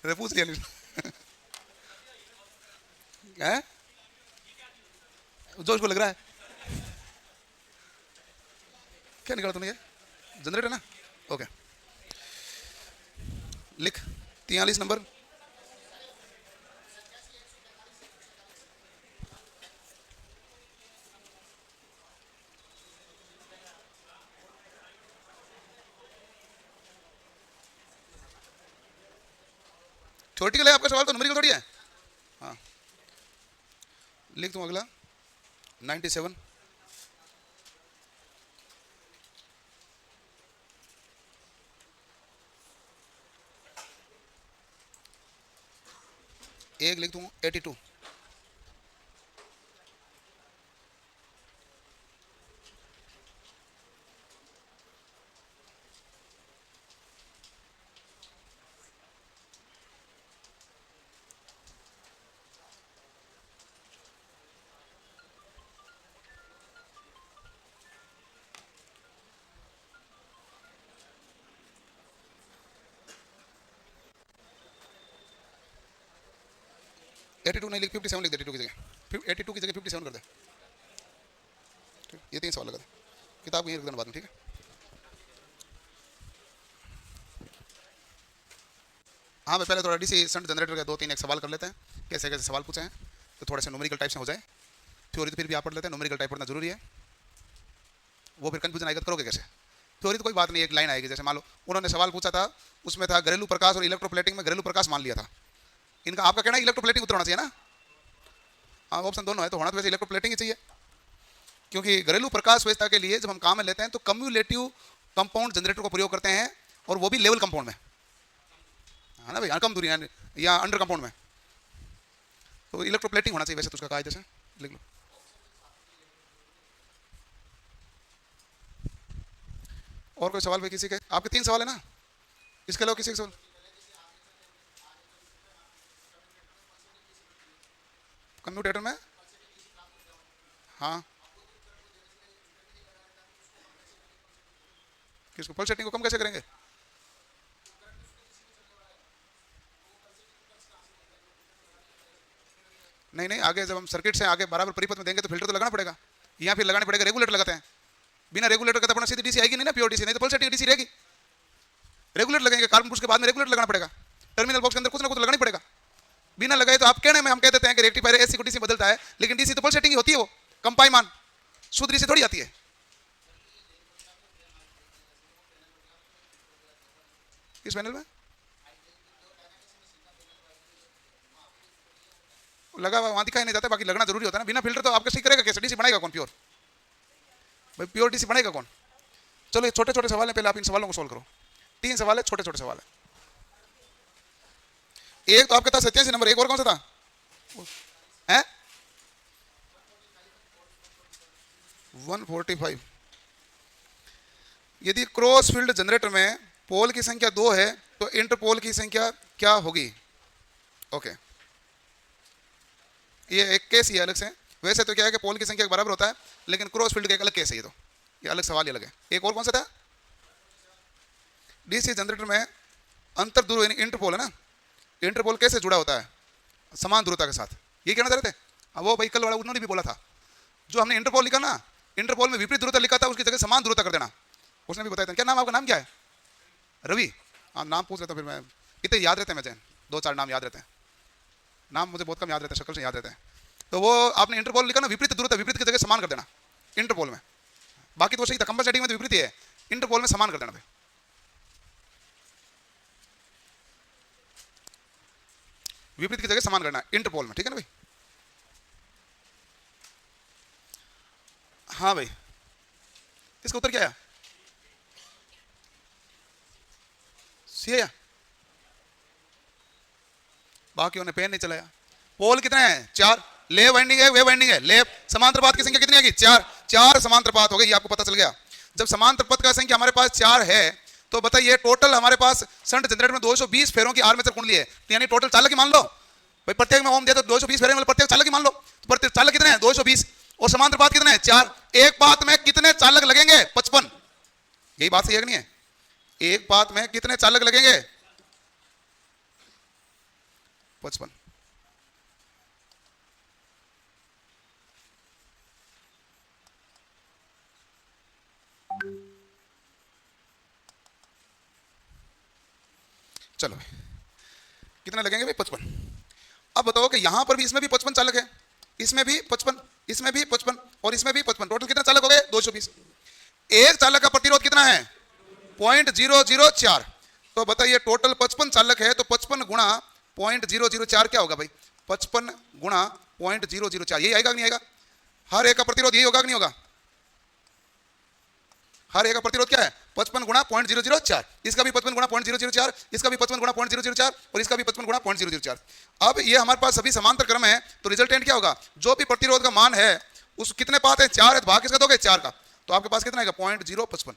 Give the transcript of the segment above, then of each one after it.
अरे पूछ लिया नहीं है जो उसको लग रहा है। क्या निकाला तूने? ये जनरेटर ना। ओके, लिख 43 नंबर। छोटी का ले आपका सवाल तो न्यूमेरिकल थोड़ी है। हाँ, लिख दूँ अगला 97। एक लिख दूँ 82। नहीं लिख, 57 लिख दे। 82 की जगह 82 की जगह 57 कर दे। ये 3 सवाल लगा दे, किताब यहीं रख देना बाद में, ठीक है। हाँ भाई, पहले थोड़ा डीसी शंट जनरेटर का 2-3 एक सवाल कर लेते हैं, कैसे कैसे सवाल पूछे हैं, तो थोड़े से न्यूमेरिकल टाइप से हो जाए। थ्योरी तो फिर भी आप पढ़ लेते हैं, न्यूमेरिकल टाइप पढ़ना जरूरी है। वो फिर कंफ्यूजन आएगा, करोगे कैसे? थ्योरी तो कोई बात नहीं, एक लाइन आएगी। जैसे मान लो उन्होंने सवाल पूछा था, उसमें था घरेलू प्रकाश और इलेक्ट्रोप्लेटिंग में घरेलू प्रकाश मान लिया था। इनका आपका कहना है इलेक्ट्रोप्लेटिंग उत्तर होना चाहिए ना। हाँ, ऑप्शन दोनों है, तो होना तो वैसे इलेक्ट्रोप्लेटिंग ही चाहिए, क्योंकि घरेलू प्रकाश व्यवस्था के लिए जब हम काम में लेते हैं तो कम्युलेटिव कंपाउंड जनरेटर को प्रयोग करते हैं, और वो भी लेवल कंपाउंड में, है ना भाई, कम दूरी या अंडर कंपाउंड में, तो इलेक्ट्रोप्लेटिंग होना चाहिए वैसे तो उसका कायदे से। लिख लो। और कोई सवाल भाई किसी के? आपके 3 सवाल है ना, इसके अलावा किसी के सवाल? कम्यूटेटर में, हाँ, किसको? पल्स सेटिंग को कम कैसे करेंगे? नहीं नहीं, आगे जब हम सर्किट से आगे बराबर परिपथ में देंगे तो फिल्टर तो लगाना पड़ेगा, यहाँ फिर लगाना पड़ेगा। रेगुलेटर लगाते हैं, बिना रेगुलेटर का तो अपना सीधी डीसी आएगी नहीं ना, प्योर डीसी, नहीं तो पल्स सेटिंग डीसी रहेगी। रेगुलेटर लगेंगे, कार्बन पुश के बाद में रेगुलेटर लगाना पड़ेगा, टर्मिनल बॉक्स के अंदर कुछ ना कुछ लगाना ही पड़ेगा। बिना लगाए तो आप कहने में हम कह देते हैं कि रेक्टिफायर एसी को डीसी बदलता है, लेकिन डीसी तो पल्स सेटिंग ही होती है, वो कंपाई मान शुद्ध डीसी थोड़ी आती है। किस पैनल में लगा हुआ वहां दिखाई नहीं जाता, बाकी लगना जरूरी होता है ना। बिना फिल्टर तो आपके सही करेगा कैसे? डीसी बनाएगा कौन प्योर? भाई प्योर डीसी बनाएगा कौन? चलो ये छोटे छोटे सवाल है, पहले आप इन सवालों को सोल्व करो। 3 सवाल है, छोटे छोटे सवाल है। एक तो आपके पास 87 नंबर, एक और कौन सा था? है 145। यदि क्रॉस फील्ड जनरेटर में पोल की संख्या 2 है तो इंटरपोल की संख्या क्या होगी? ओके, ये एक केस ही है अलग से। वैसे तो क्या है कि पोल की संख्या के बराबर होता है, लेकिन क्रॉस फील्ड का एक अलग केस है, ये अलग सवाल ही अलग है। एक और कौन सा था? डीसी जनरेटर में अंतर ध्रुव यानी इंटरपोल है ना, इंटरपोल कैसे जुड़ा होता है? समान ध्रुवता के साथ, ये कहना चाह रहे थे। अब वो भाई कल वाला उन्होंने भी बोला था, जो हमने इंटरपोल लिखा ना, इंटरपोल में विपरीत ध्रुवता लिखा था, उसकी जगह समान ध्रुवता कर देना। उसने भी बताया था। क्या नाम, आपका नाम क्या है? रवि। हाँ, नाम पूछ लेता, फिर मैं इतने याद रहते हैं मुझे, 2-4 नाम याद रहते हैं, नाम मुझे बहुत कम याद रहते हैं, शक्ल से याद रहते हैं। तो वो आपने इंटरपोल लिखा ना, विपरीत ध्रुवता, विपरीत की जगह समान कर देना इंटरपोल में। बाकी तो सही था, कंपनसेटिंग में तो विपरीत है, इंटरपोल में समान कर देना भाई। विपरीत की जगह समान करना इंटरपोल में, ठीक है ना भाई? हाँ भाई, इसका उत्तर क्या है? सी है। बाकी उन्हें पेन नहीं चलाया। पोल कितने हैं? 4। ले वाइंडिंग है, वे वाइंडिंग है। ले समांतर पाथ की संख्या कितनी आएगी? 4 समांतर पाथ हो गई, ये आपको पता चल गया। जब समांतर पथ का संख्या हमारे पास 4 है तो बताइए टोटल हमारे पास शंट जनरेटर में 220 फेरों की आर्मेचर कुंडली है, तो यानी टोटल चालक ही मान लो भाई, प्रत्येक में ओम दिया तो 220 फेरे, मतलब प्रत्येक चालक ही मान लो। तो प्रत्येक चालक कितने हैं? 220। और समांतर पाथ कितने हैं? 4। एक पाथ में कितने चालक लगेंगे? 55। यही बात सही है कि नहीं है? एक पाथ में कितने चालक लगेंगे? 55। चलो भाई कितने लगेंगे भाई 55। अब बताओ कि यहां पर भी इसमें भी 55 चालक है, इसमें भी 55, इसमें भी 55 और इसमें भी 55, टोटल कितने चालक हो गए 220। एक चालक का प्रतिरोध कितना है 0.004। तो बताइए टोटल 55 चालक है तो 55 गुणा 0.004 क्या होगा भाई 55 गुणा 0.004 यही आएगा कि नहीं आएगा? हर एक का प्रतिरोध यही होगा कि नहीं होगा? हर एक का प्रतिरोध क्या है 55 गुणा 0.004, इसका भी 55 गुणा 0.004, इसका भी 55 गुणा 0.004 और इसका भी 55 गुणा 0.004। अब ये हमारे पास सभी समांतर क्रम है तो रिजल्टेंट क्या होगा जो भी प्रतिरोध का मान है उस कितने पात है 4 है तो भाग किसका दोगे 4 का, तो आपके पास कितना आएगा 0.055।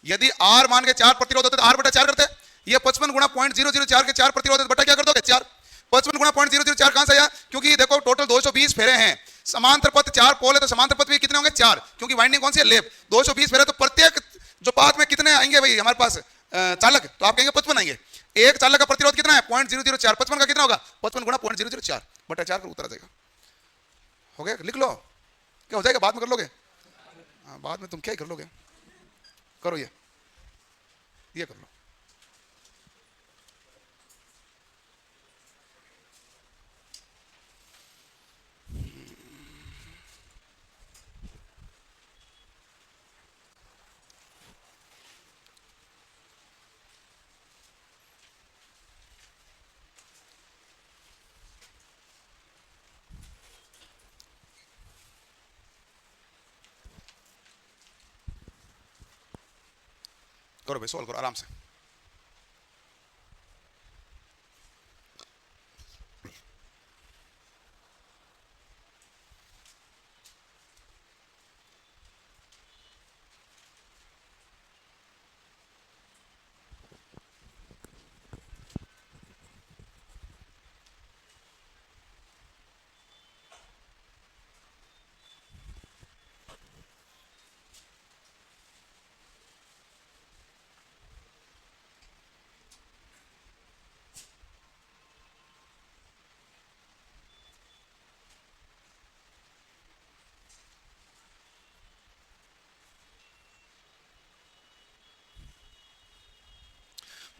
यदि R मान के 4 प्रतिरोध होते तो R बटा 4 करते, ये 55 गुणा 0.004 के 4 प्रतिरोध बटा क्या कर दोगे 4। 55 गुणा 0.004 कहां से आया क्योंकि देखो टोटल 220 फेरे हैं, समांतर पथ 4 पोल है तो समांतर पथ भी कितने होंगे 4 क्योंकि वाइंडिंग कौन सी है लेप। 220 फेरे तो प्रत्येक जो पाथ में कितने आएंगे भाई हमारे पास चालक, तो आप कहेंगे 55 आएंगे। एक चालक का प्रतिरोध कितना है 0.004, 55 का कितना होगा 55 गुणा 0.004 बटा 4 का उत्तर आ जाएगा। हो गया लिख लो, क्या हो जाएगा बाद में कर लोगे? बाद में तुम क्या ही कर लोगे, करो ये कर लो। करो भाई सॉल्व करो आराम से।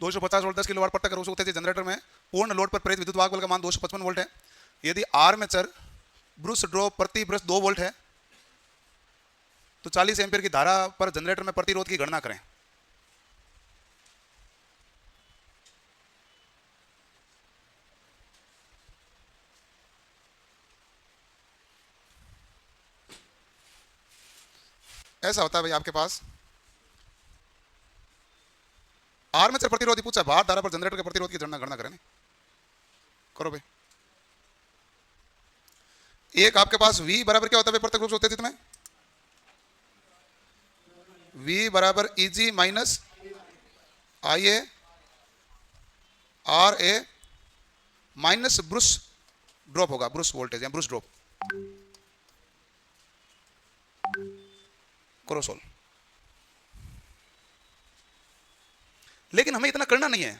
दो 250 वोल्ट 10 किलोवाट प्रति क्रोस उत्तेजित जनरेटर में पूर्ण लोड पर प्रेरित विद्युत वाहक बल का मान 255 वोल्ट है। यदि आर्मेचर ब्रश ड्रॉप प्रति ब्रश 2 वोल्ट है तो 40 एम्पीयर की धारा पर जनरेटर में प्रतिरोध की गणना करें। ऐसा होता है भाई आपके पास आर्मेचर प्रतिरोध ही पूछा, भार धारा पर जनरेटर के प्रतिरोध की गणना करें। करो भाई। एक आपके पास V बराबर क्या होता है प्रत्यक्ष रूप से उत्तेजित में V बराबर Eg minus IA RA minus brush drop होगा, ब्रुश वोल्टेज या ब्रुश ड्रॉप। करो सोल्व। लेकिन हमें इतना करना नहीं है,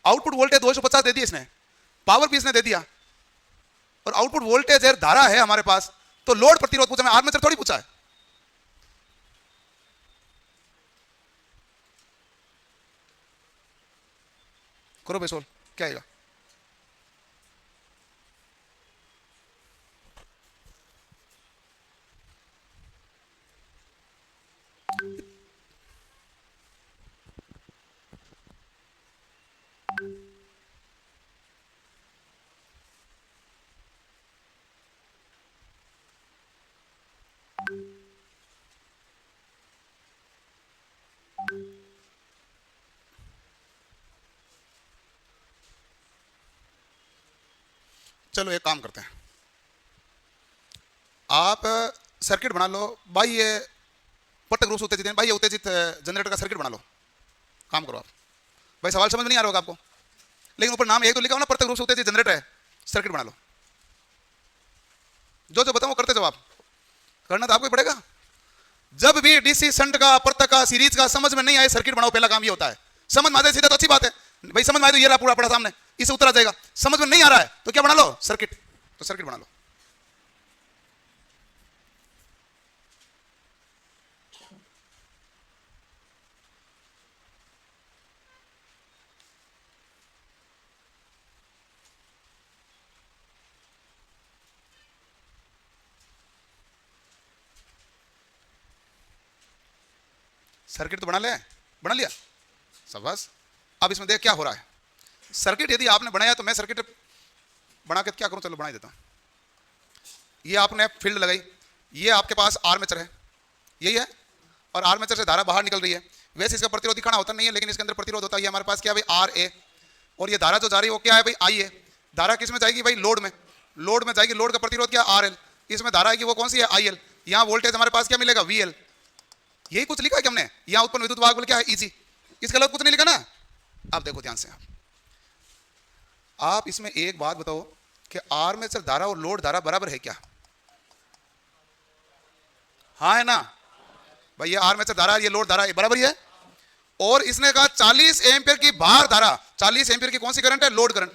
आउटपुट वोल्टेज 250 दे दिया इसने, पावर भी इसने दे दिया और आउटपुट वोल्टेज है धारा है हमारे पास, तो लोड प्रतिरोध पूछा, मैं आर्मेचर थोड़ी पूछा है। करो भाई सोल्व, क्या आएगा? चलो एक काम करते हैं, आप सर्किट बना लो भाई, ये प्रत्यक्ष रूप से उत्तेजित है भाई, ये उत्तेजित जनरेटर का सर्किट बना लो। काम करो आप भाई, सवाल समझ में नहीं आ रहा होगा आपको, लेकिन ऊपर नाम एक तो लिखा हो ना, प्रत्यक्ष रूप से उत्तेजित जनरेटर है, सर्किट बना लो। जो जो बताऊं वो करते जाओ, आप करना तो आपको ही पड़ेगा। जब भी डीसी शंट का प्रत्यक्ष का सीरीज का समझ में नहीं आए सर्किट बनाओ, पहला काम ये होता है। समझ में आ जाए सीधा तो अच्छी बात है, भाई समझ में आए तो ये रहा पूरा पड़ा सामने, इसे उतर आ जाएगा। समझ में नहीं आ रहा है तो क्या बना लो, सर्किट। तो सर्किट बना लो। सर्किट तो बना ले, बना लिया, शाबाश। अब इसमें देख क्या हो रहा है। सर्किट यदि आपने बनाया तो मैं सर्किट बना के क्या करूं, चलो बना ही देता हूं। ये आपने फील्ड लगाई, ये आपके पास आर्मेचर है, यही है, और आर्मेचर से धारा बाहर निकल रही है। वैसे इसका प्रतिरोध दिखाना होता नहीं है, लेकिन इसके अंदर प्रतिरोध होता है। हमारे पास क्या है भाई, आर ए, और ये धारा जो जा रही है वो क्या है भाई, आई ए। धारा किस में जाएगी भाई, लोड में, लोड में जाएगी। लोड का प्रतिरोध क्या, आर एल। इसमें धारा आएगी वो कौन सी है, आई एल। यहाँ वोल्टेज हमारे पास क्या मिलेगा, वी एल। यही कुछ लिखा है कि हमने, यहाँ उत्पन्न विद्युत वाहक बल क्या है, ईजी। इसके अलावा कुछ नहीं लिखा ना। आप देखो ध्यान से, आप इसमें एक बात बताओ कि आर्मेचर धारा और लोड धारा बराबर है क्या? हाँ है ना भाई, ये आर्मेचर धारा, ये लोड धारा, ये बराबर ही है। और इसने कहा 40 एम्पीयर की भार धारा, 40 एम्पीयर की कौन सी करंट है, लोड करंट।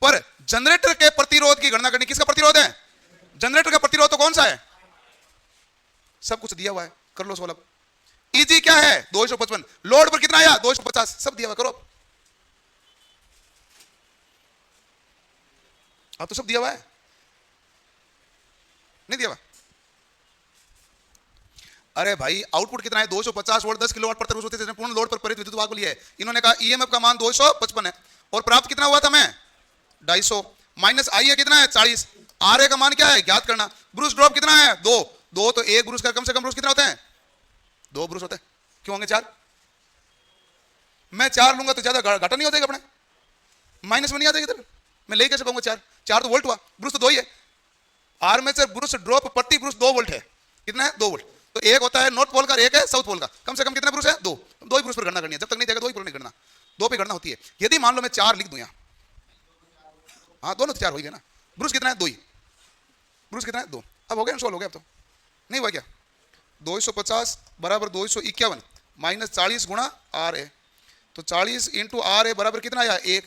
पर जनरेटर के प्रतिरोध की गणना करनी, किसका प्रतिरोध है, जनरेटर का प्रतिरोध तो कौन सा है, सब कुछ दिया हुआ है, कर लो सोल्व। ईजी क्या है, 255। लोड पर कितना आया, 250, सब दिया हुआ, करो। अब तो सब दिया हुआ है, नहीं दिया हुआ? अरे भाई आउटपुट कितना है, 250 वोल्ट, 10 किलोवाट प्रति होते थे, पूर्ण लोड पर प्रेरित विद्युत वाहक बल है। इन्होंने कहा ईएमएफ का मान 255 है, और प्राप्त कितना हुआ था मैं, 250, माइनस आई है कितना है, 40। आर ए का मान क्या है, ज्ञात करना। ब्रूस ड्रॉप कितना है, 2 तो एक ब्रूस का कम से कम ब्रूस कितना होता है, 2 ब्रूस होते हैं। क्यों होंगे 4? मैं 4 लूंगा तो ज्यादा घाटा नहीं हो जाएगा अपने, माइनस में नहीं आ जाएगा इधर। मैं ले कैसे पाऊंगा 4 तो वोल्ट हुआ, ब्रूस तो 2 ही है। आर्मेचर ब्रूस ड्रॉप प्रति ब्रूस 2 वोल्ट है, कितना है, 2 वोल्ट। तो एक होता है नॉर्थ पोल का, एक है साउथ पोल का। कम से कम कितना ब्रूस है, 2 ही ब्रूस पर गणना करनी है। जब तक नहीं देगा 2 ही पर नहीं गणना, 2 पे गणना होती है। यदि मान लो मैं 4 लिख दूं यहाँ, हाँ दोनों तो 4 हो गए ना। ब्रूस कितना है, 2 ही। ब्रूस कितना है, 2। अब हो गया, सोल्व हो गया। अब तो नहीं हुआ क्या, 250 बराबर 251 माइनस 40 गुणा आर ए। तो 40 इंटू आर ए बराबर कितना आया, 1।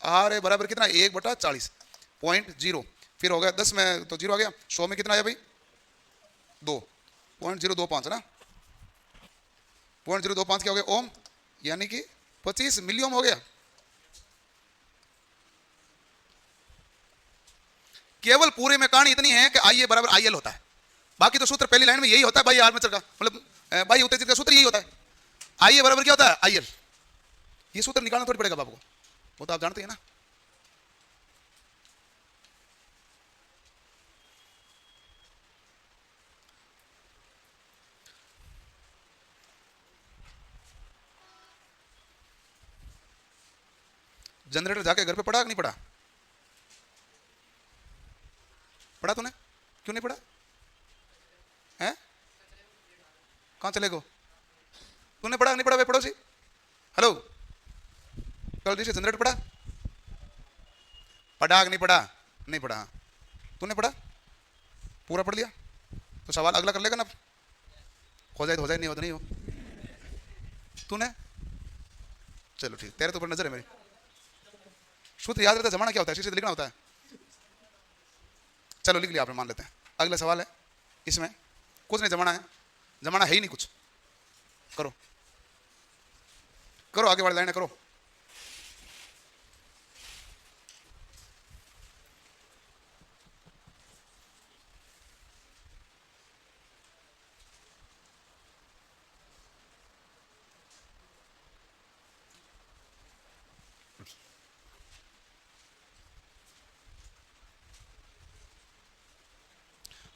आर ए बराबर कितना, 1/40.0। फिर हो गया 10 में तो 0 आ गया। 100 में कितना आया भाई, 2.025 है ना। 0.025 क्या हो गया, ओम, यानी कि 25 मिली ओम हो गया। केवल पूरे में कहानी इतनी है कि आई ए बराबर आई एल होता है। बाकी तो सूत्र पहली लाइन में यही होता है भाई, आर्मेचर का मतलब भाई उत्तेजित का सूत्र यही होता है। आई ए बराबर क्या होता है, आई एल। ये सूत्र निकालना थोड़ी पड़ेगा बाबू को, वो तो आप जानते हैं ना। जनरेटर जाके घर पे पढ़ा कि नहीं पढ़ा, पढ़ा तूने, क्यों नहीं पढ़ा है, कहां चले गो, तूने पढ़ा नहीं पढ़ा भाई पड़ोसी, हेलो, कल जैसे जनरेटर पढ़ा, पढ़ा कि नहीं पढ़ा, नहीं पढ़ा। तूने पढ़ा, पूरा पढ़ लिया, तो सवाल अगला कर लेगा ना। हो जाए तो हो जाए, नहीं हो तो नहीं हो। तूने, चलो ठीक, तेरे तो ऊपर नजर है मेरी। सूत्र याद रहता है, जमाना क्या होता है, शीशे लिखना होता है। चलो लिख लिया आपने, मान लेते हैं। अगला सवाल है, इसमें कुछ नहीं जमाना है, जमाना है ही नहीं कुछ। करो करो, आगे वाली लाइन करो।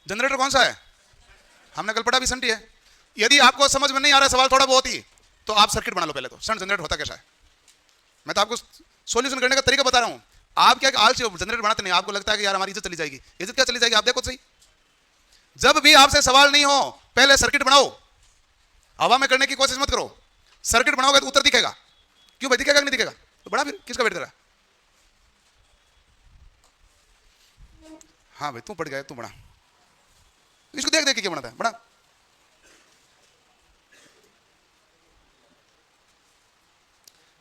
जनरेटर कौन सा है, हमने कल पढ़ा, भी संटी है। यदि आपको समझ में नहीं आ रहा सवाल थोड़ा बहुत ही, तो आप सर्किट बना लो पहले। तो शंट जनरेटर होता कैसा है, मैं तो आपको सॉल्यूशन करने का तरीका बता रहा हूं। आप क्या आलसी हो, जनरेटर बनाते नहीं, आपको लगता है कि यार हमारी इज्जत चली जाएगी। इज्जत क्या चली जाएगी, आप देखो सही। जब भी आपसे सवाल नहीं हो, पहले सर्किट बनाओ। हवा में करने की कोशिश मत करो। सर्किट बनाओगे तो उत्तर दिखेगा। क्यों भाई, दिखेगा कि नहीं दिखेगा, तो बड़ा फिर किसका वेट कर रहा है। हाँ भाई तू पढ़ गया, तू बड़ा, इसको देख देख के क्या बनाता है, बड़ा।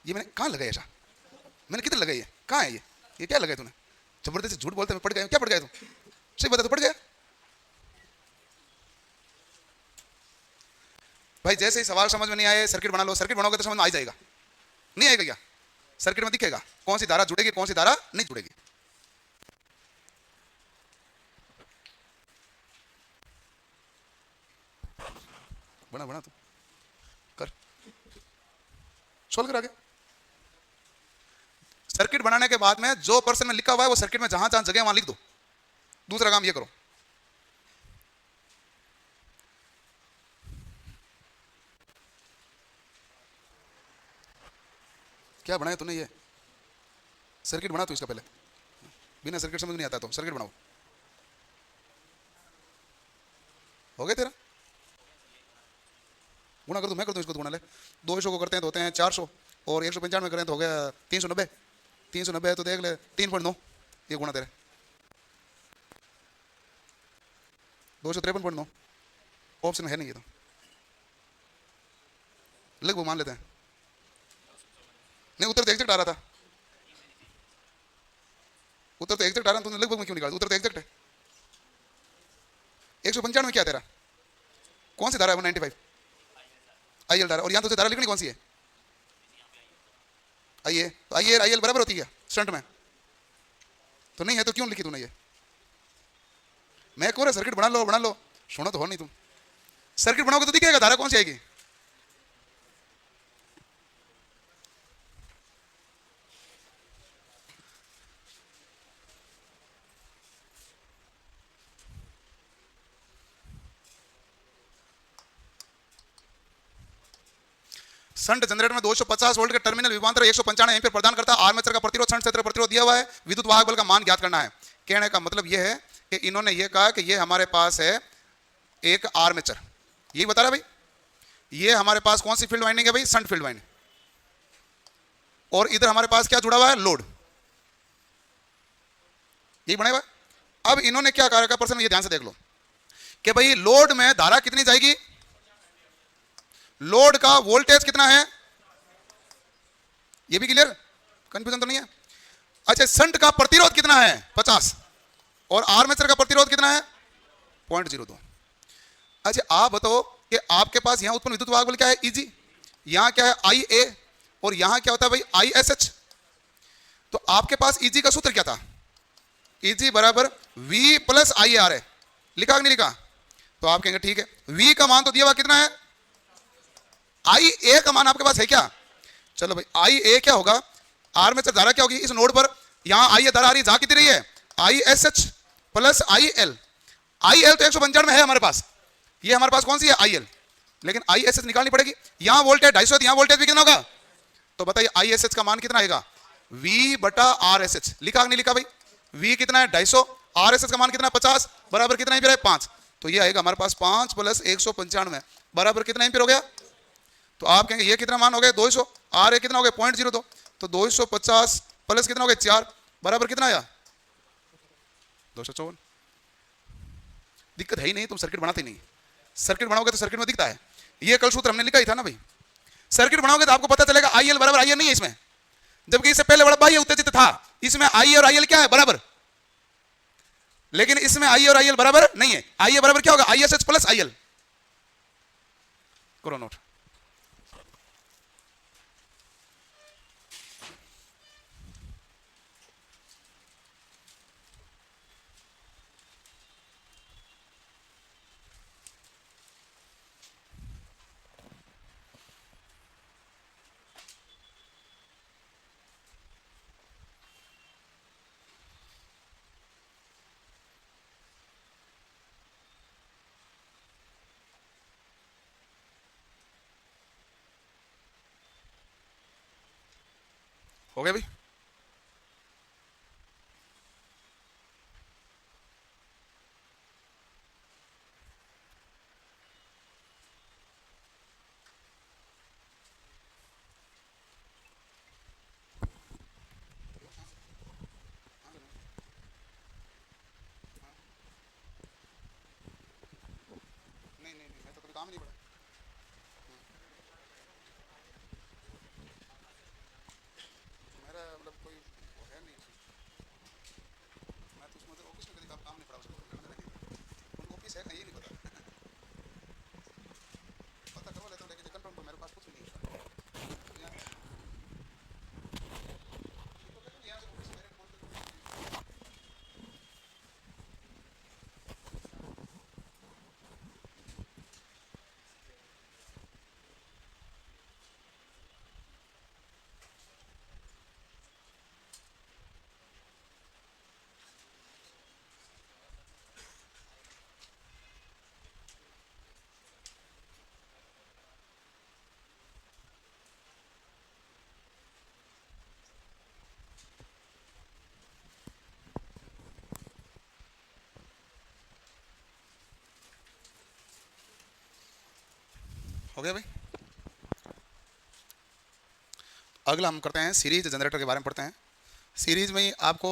ये मैंने कहां लगाया ऐसा, मैंने कितने लगाई है, कहाँ है ये क्या लगाया तूने? जबरदस्ती झूठ बोलते मैं पढ़ गया, क्या पढ़ गया तू? सही बता, तो पढ़ गया भाई। जैसे ही सवाल समझ में नहीं आए सर्किट बना लो, सर्किट बनाओगे तो समझ में आ जाएगा। नहीं आएगा क्या? सर्किट में दिखेगा कौन सी धारा जुड़ेगी कौन सी धारा नहीं जुड़ेगी। बना बना तू कर, सोल्व कर आगे। सर्किट बनाने के बाद में जो पर्सन में लिखा हुआ है वो सर्किट में जहां जहां जगह वहां लिख दो। दूसरा काम ये करो, क्या बनाया तूने? ये सर्किट बना तू इसका पहले, बिना सर्किट समझ नहीं आता तो सर्किट बनाओ। हो गया तेरा? गुणा कर दो, मैं कर दूं इसको, गुणा ले। 200 को करते हैं तो होते हैं 400 और 195 करें तो हो गया 390। 390 है तो देख ले 3.9 ये गुणा तेरे 253.9 ऑप्शन में है नहीं, ये तो लगभग मान लेते हैं। नहीं उत्तर तो एग्जैक्ट आ रहा था, उत्तर तो एग्जैक्ट आ रहा है, तूने लगभग में क्यों निकाला? उत्तर तो एग्जैक्ट है। 195 क्या तेरा? कौन सी धारा है? 195 आईएल धारा। और यहां तो धारा लिखनी कौन सी है? आईए। तो आईए आईएल बराबर होती है स्टंट में तो नहीं है, तो क्यों लिखी तूने ये? मैं कह रहा सर्किट बना लो बना लो, सुनो तो हो नहीं तुम। सर्किट बनाओगे तो दिखेगा धारा कौन सी आएगी। शंट जनरेटर में 250 वोल्ट के टर्मिनल विभवांतर 195 एम्पीयर प्रदान करता है। आर्मेचर का प्रतिरोध शंट क्षेत्र प्रतिरोध दिया हुआ है। विद्युत वाहक बल का मान ज्ञात करना है। कहने का मतलब यह है कि इन्होंने यह कहा कि यह हमारे पास है एक आर्मेचर, यही बता रहा भाई। यह हमारे पास कौन सी फील्ड वाइंडिंग है भाई? Shunt field winding. और इधर हमारे पास क्या जुड़ा हुआ है? लोड। यही बनेगा। अब इन्होंने क्या कहा पर्सन, ये ध्यान से देख लो कि भाई लोड में धारा कितनी जाएगी, लोड का वोल्टेज कितना है, ये भी क्लियर, कंफ्यूजन तो नहीं है। अच्छा शंट का प्रतिरोध कितना है? 50 और आर्मेचर का प्रतिरोध कितना है? 0.02। अच्छा आप बताओ कि आपके पास यहां उत्पन्न विद्युत वाहक बल क्या है? Eg। यहां क्या है? IA। और यहां क्या होता है भाई? ISH। तो आपके पास Eg का सूत्र क्या था? Eg बराबर V प्लस IR है, लिखा कि नहीं लिखा? तो आप कहेंगे ठीक है, V का मान तो दिया हुआ कितना है? IA का मान आपके पास है क्या? चलो भाई IA क्या होगा? आर्मेचर धारा क्या होगी इस नोड पर? यहां IA धारा आ रही जहां कितनी रही है? ISH plus IL। IL तो 195 है हमारे पास, ये हमारे पास कौन सी है? IL। लेकिन ISH निकालनी पड़ेगी। यहां वोल्टेज 250, यहां वोल्टेज भी कितना होगा? तो बताइए ISH का मान कितना आएगा? V बटा RSH। लिखा कि नहीं लिखा भाई? V कितना है? 250। RSH का मान कितना है? 50 बराबर कितना एम्पीयर है? 5। तो ये आएगा हमारे पास 5 प्लस 195 बराबर कितना एम्पीयर हो गया? तो आप कहेंगे ये कितना मान हो गया? 200। आर ए कितना हो गया? 0.02। तो 250 प्लस कितना हो गया? 4 बराबर कितना आया? 254। दिक्कत है ही नहीं, तुम सर्किट बनाते नहीं। सर्किट बनाओगे तो सर्किट में दिखता है। ये कल सूत्र हमने लिखा ही था ना भाई। सर्किट बनाओगे तो आपको पता चलेगा आईएल बराबर आईएल नहीं है इसमें, जबकि इससे पहले बड़ा बाह्य उत्तेजित था। इसमें आई और आईएल क्या है? बराबर। लेकिन इसमें आई और आईएल बराबर नहीं है। आई बराबर क्या होगा? ISH plus IL। करो नोट। हो गया भाई? नहीं मैं तो कभी काम नहीं पड़ा। मेरा हो गया भाई। अगला हम करते हैं सीरीज जनरेटर के बारे में पढ़ते हैं। सीरीज में ही आपको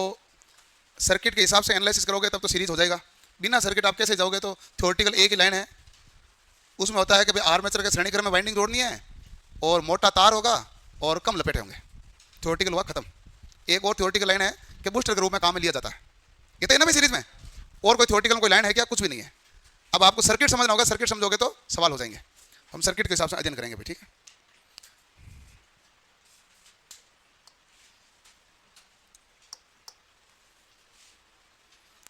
सर्किट के हिसाब से एनालिसिस करोगे तब तो सीरीज हो जाएगा। बिना सर्किट आप कैसे जाओगे? तो थ्योरेटिकल एक ही लाइन है, उसमें होता है कि भाई आर्मेचर के श्रेणी क्रम में वाइंडिंग जोड़नी है और मोटा तार होगा और कम लपेटे होंगे। थ्योरेटिकल हुआ खत्म। एक और थ्योरेटिकल लाइन है कि बूस्टर के रूप में काम में लिया जाता है। ये तो है ना भाई सीरीज में। और कोई थ्योरेटिकल कोई लाइन है क्या? कुछ भी नहीं है। अब आपको सर्किट समझना होगा, सर्किट समझोगे तो सवाल हो जाएंगे। हम सर्किट के हिसाब से अध्ययन करेंगे भाई, ठीक है।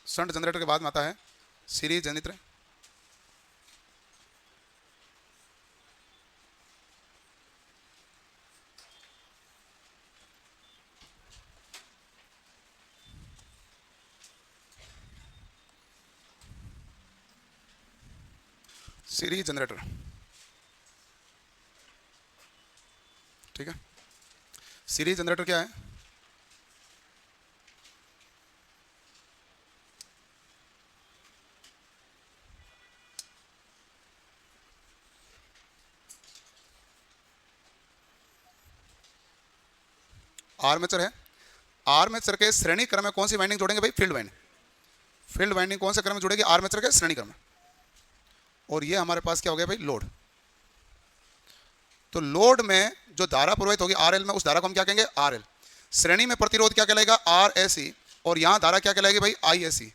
शंट जनरेटर के बाद में आता है सीरीज जनरेटर। सीरीज जनरेटर, ठीक है। सीरीज जनरेटर क्या है? आर्मेचर है। आर्मेचर के श्रेणी क्रम में कौन सी वाइंडिंग जोड़ेंगे भाई? Field winding. फील्ड वाइंडिंग कौन से क्रम में जुड़ेगी? आर्मेचर के श्रेणी क्रम में। और ये हमारे पास क्या हो गया भाई? लोड। तो लोड में जो धारा प्रवाहित होगी आरएल में, उस धारा को हम क्या कहेंगे? आरएल। श्रेणी में प्रतिरोध क्या कहलाएगा? आरएसई। और यहाँ धारा क्या कहलाएगी भाई? आईएसई।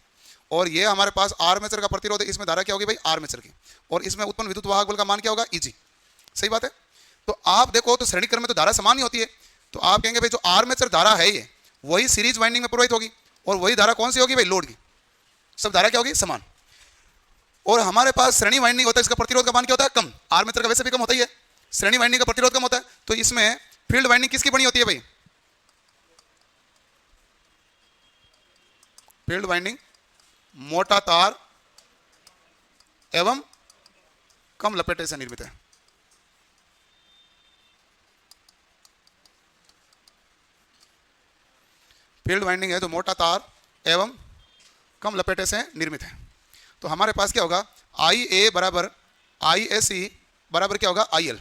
और ये हमारे पास आर्मेचर का प्रतिरोध है, इसमें धारा क्या होगी भाई? आर्मेचर की। और इसमें उत्पन्न विद्युत वाहक बल का मान क्या होगा? ईजी। सही बात है। तो आप देखो तो श्रेणी क्रम में तो धारा समान ही होती है। तो आप कहेंगे भाई जो आर्मेचर धारा है ये वही सीरीज वाइंडिंग में प्रवाहित होगी। और वही धारा कौन सी होगी भाई? लोड की। सब धारा क्या होगी? समान। और हमारे पास श्रेणी वाइंडिंग होता है, इसका प्रतिरोध का मान क्या होता है? कम। आर्मेचर का वैसे भी कम होता ही है, श्रेणी वाइंडिंग का प्रतिरोध कम होता है। तो इसमें फील्ड वाइंडिंग किसकी बनी होती है भाई? फील्ड वाइंडिंग मोटा तार एवं कम लपेटे से निर्मित है। फील्ड वाइंडिंग है जो मोटा तार एवं कम लपेटे से निर्मित है। तो हमारे पास क्या होगा? आई ए बराबर आई एस ई बराबर क्या होगा? I L.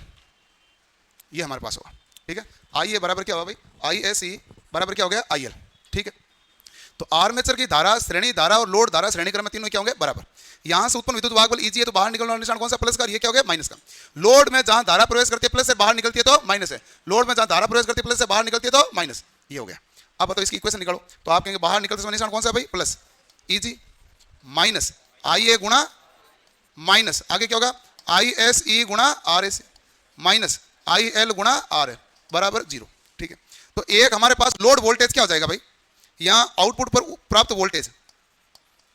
ये हमारे पास होगा, ठीक है। आई ए बराबर क्या होगा भाई? आई एस ई बराबर क्या हो गया? आई एल, ठीक है। तो आर्मेचर की धारा, श्रेणी धारा और लोड धारा श्रेणी क्रम में तीनों क्या होंगे? बराबर। यहां से उत्पन्न विद्युत वाहक बल ईजी है, तो बाहर निकलने वाला निशान कौन सा? प्लस का। ये क्या हो गया? माइनस का। लोड में जहां धारा प्रवेश करती है प्लस से, बाहर निकलती है तो माइनस है। लोड में जहां धारा प्रवेश करती है प्लस से, बाहर निकलती है तो माइनस। ये हो गया। अब बताओ इसकी इक्वेशन निकालो। तो आप कहेंगे बाहर निकलते समय निशान कौन सा भाई? प्लस। ईजी माइनस आई ए गुणा माइनस आगे क्या होगा? आई एस ई गुणा R S minus I L गुणा आर एल बराबर 0, ठीक है। तो एक हमारे पास लोड वोल्टेज क्या हो जाएगा भाई? यहां आउटपुट पर प्राप्त वोल्टेज,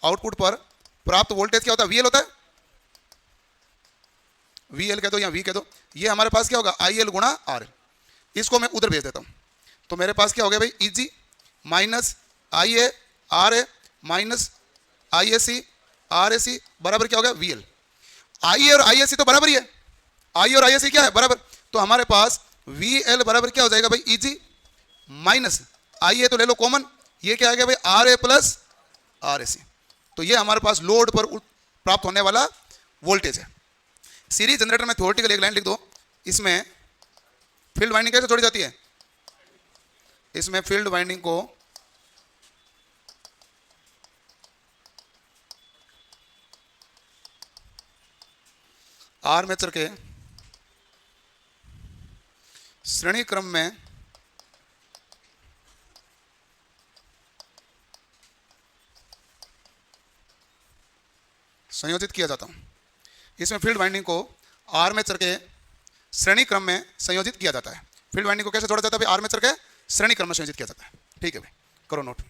आउटपुट पर प्राप्त वोल्टेज क्या होता है? वीएल होता है। वीएल कह दो या वी कह दो। ये हमारे पास क्या होगा? आई एल गुणा आर एल। इसको मैं उधर भेज देता हूं। तो मेरे पास क्या हो गया भाई? EG minus I A R A minus I S C R S C बराबर क्या हो गया? वीएल। आई और आई एस सी तो बराबर ही है। आई और आई एस सी क्या है? बराबर। तो हमारे पास वी एल बराबर क्या हो जाएगा भाई? ईजी माइनस आई ए तो ले लो कॉमन, ये क्या आ गया भाई? R A plus R S C. तो ये हमारे पास लोड पर प्राप्त होने वाला वोल्टेज है। सीरीज जनरेटर में थ्योरेटिकल एक लाइन लिख दो। इसमें फील्ड वाइंडिंग कैसे जोड़ी जाती है? इसमें फील्ड वाइंडिंग को आर्मेचर के श्रेणी क्रम में संयोजित किया जाता है। इसमें फील्ड वाइंडिंग को आर्मेचर के श्रेणी क्रम में संयोजित किया जाता है। फील्ड वाइंडिंग को कैसे जोड़ा जाता है भाई? आर्मेचर के श्रेणी क्रम में संयोजित किया जाता है, ठीक है भाई, करो नोट।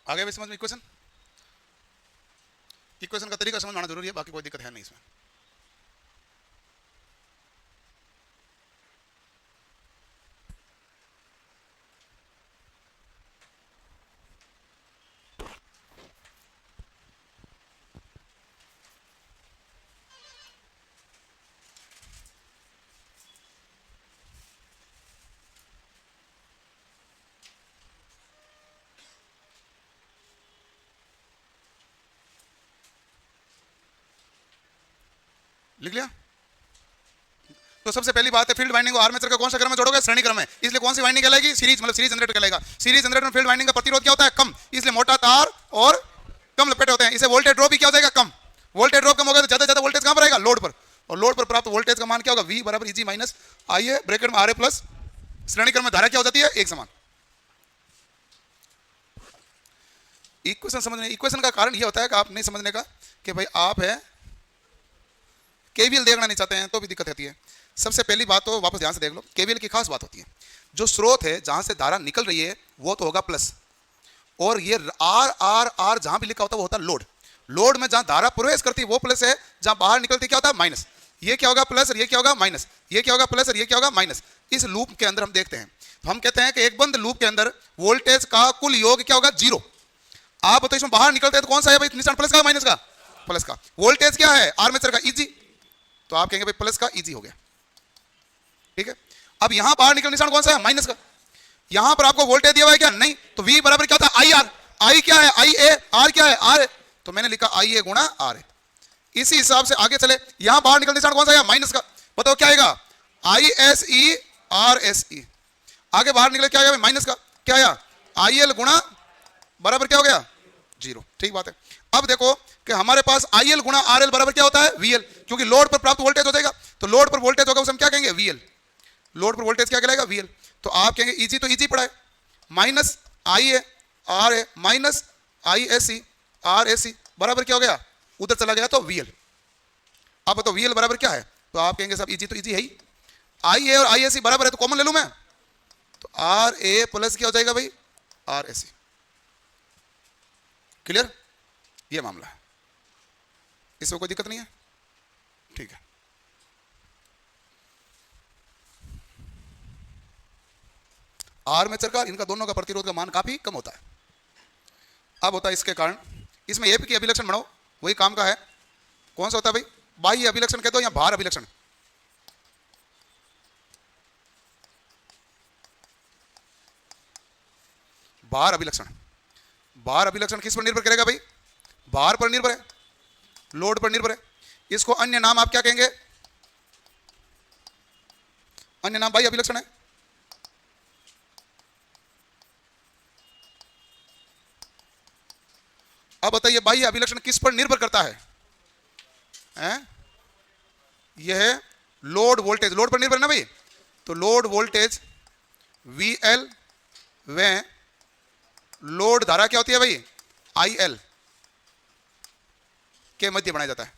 आ गया समझ में इक्वेशन? इक्वेशन का तरीका समझ में आना जरूरी है, बाकी कोई दिक्कत है नहीं इसमें। लिख लिया? तो सबसे पहली बात है, फील्ड वाइंडिंग को आर्मेचर का कौन सा क्रम में जोड़ोगे? श्रेणी क्रम में। इसलिए कौन सी वाइंडिंग कहलाएगी? सीरीज, मतलब सीरीज जनरेटर कहलाएगा। सीरीज जनरेटर में फील्ड वाइंडिंग का प्रतिरोध क्या होता है? कम, इसलिए मोटा तार और कम लपेटे होते हैं। इसे वोल्टेज ड्रॉप भी क्या हो जाएगा? कम। वोल्टेज ड्रॉप कम होगा तो ज्यादा ज्यादा वोल्टेज कहां पर आएगा? लोड पर। और लोड पर प्राप्त वोल्टेज का मान क्या होगा? V बराबर Eg माइनस Ia ब्रैकेट में Ra प्लस श्रेणी क्रम में धारा क्या हो जाती है? एक समान। इक्वेशन समझने, इक्वेशन का कारण यह होता है कि आप नहीं समझने का कि भाई आप है केवीएल देखना नहीं चाहते हैं तो भी दिक्कत आती है। सबसे पहली बात तो वापस ध्यान से देख लो, केवीएल की खास बात होती है, जो स्रोत है जहां से धारा निकल रही है वो तो होगा प्लस, और ये आर आर आर जहां भी लिखा होता है वो होता है लोड। लोड में जहां धारा प्रवेश करती है वो प्लस है, जहां बाहर निकलती क्या होता है? माइनस। ये क्या होगा? प्लस, और ये क्या होगा? माइनस। ये क्या होगा? प्लस, और ये क्या होगा? माइनस। इस लूप के अंदर हम देखते हैं तो हम कहते हैं कि एक बंद लूप के अंदर वोल्टेज का कुल योग क्या होगा? जीरो। आप बताओ इसमें बाहर निकलते हैं तो कौन सा है भाई निशान? प्लस का, माइनस का? प्लस का। वोल्टेज क्या है? आर्मेचर का Eg, तो आप कहेंगे भाई प्लस का Eg हो गया, ठीक है। अब यहां बाहर निकल निशान कौन सा है? माइनस का। यहां पर आपको वोल्टेज दिया हुआ है क्या? नहीं। तो V बराबर क्या होता है? IR। I क्या है? IA। R क्या है? R है, तो मैंने लिखा IA गुणा R है। इसी हिसाब से आगे चले, यहां बाहर निकल निशान कौन सा है? माइनस का। बताओ क्या आएगा? ISE RSE। आगे बाहर निकले क्या आएगा? माइनस का। क्या आया? IL गुणा बराबर क्या हो गया? जीरो। ठीक बात है। अब देखो कि हमारे पास IL गुणा RL बराबर क्या होता है? VL, क्योंकि लोड पर प्राप्त वोल्टेज हो जाएगा, तो लोड पर वोल्टेज होगा उसे हम क्या कहेंगे? VL। लोड पर वोल्टेज क्या कहलाएगा? VL। तो आप कहेंगे Eg, तो Eg पड़ा है, minus IA RA minus ISE RSE बराबर क्या हो गया? उधर चला गया तो VL। अब तो VL बराबर क्या है? तो आप कहेंगे साहब Eg तो Eg है ही, IA और ISE बराबर है तो कॉमन ले लूं मैं, तो RA प्लस क्या हो जाएगा भाई? RSE। क्लियर? ये मामला है, इसमें कोई दिक्कत नहीं है, ठीक है। आर्मेचर का, इनका दोनों का प्रतिरोध का मान काफी कम होता है। अब होता है इसके कारण, इसमें एप की अभिलक्षण बनाओ, वही काम का है। कौन सा होता है भाई? बाह्य अभिलक्षण कहते हो या भार अभिलक्षण? भार अभिलक्षण। भार अभिलक्षण किस पर निर्भर करेगा भाई? भार पर निर्भर है, लोड पर निर्भर है। इसको अन्य नाम आप क्या कहेंगे? अन्य नाम बाह्य अभिलक्षण है। अब बताइए बाह्य अभिलक्षण किस पर निर्भर करता है? यह लोड वोल्टेज, लोड पर निर्भर है ना भाई। तो लोड वोल्टेज VL व लोड धारा क्या होती है भाई? IL के मध्य बनाया जाता है।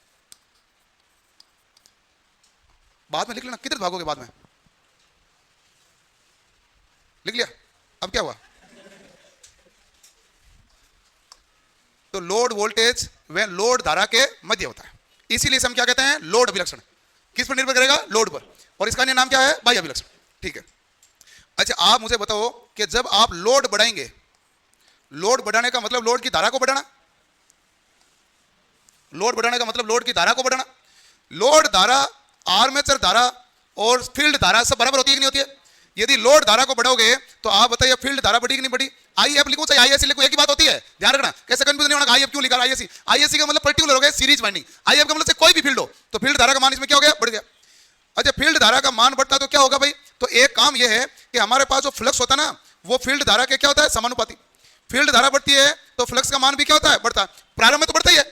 बाद में लिख लेना, किधर भागोगे बाद में? लिख लिया? अब क्या हुआ? तो लोड वोल्टेज व लोड धारा के मध्य होता है, इसीलिए हम क्या कहते हैं? लोड अभिलक्षण। किस पर निर्भर करेगा? लोड पर। और इसका अन्य नाम क्या है? बाह्य अभिलक्षण, ठीक है। अच्छा आप मुझे बताओ कि जब आप लोड बढ़ाएंगे, लोड बढ़ाने का मतलब लोड की धारा को बढ़ाना, लोड बढ़ाने का मतलब लोड की धारा को बढ़ाना। लोड धारा, आर्मेचर धारा और फील्ड धारा सब बराबर होती है कि नहीं होती है? यदि लोड धारा को बढ़ाओगे तो आप बताइए फील्ड धारा बढ़ी कि नहीं बढ़ी? IF लिखूं चाहे ISC लिखूं, एक ही बात होती है, ध्यान रखना। कैसे कंफ्यूजन नहीं होना? IF क्यों लिखा? ISC, ISC का मतलब पर्टिकुलर हो गया सीरीज वाइंडिंग, IF का मतलब से कोई भी फील्ड हो, तो फील्ड धारा का मान इसमें क्या हो गया? बढ़ गया। अच्छा फील्ड धारा का मान बढ़ता है तो क्या होगा भाई? तो एक काम यह है कि हमारे पास जो फ्लक्स होता है ना, वो फील्ड धारा के क्या होता है? समानुपाती। फील्ड धारा बढ़ती है तो फ्लक्स का मान भी क्या होता है? बढ़ता है। प्रारंभ में तो बढ़ता ही है,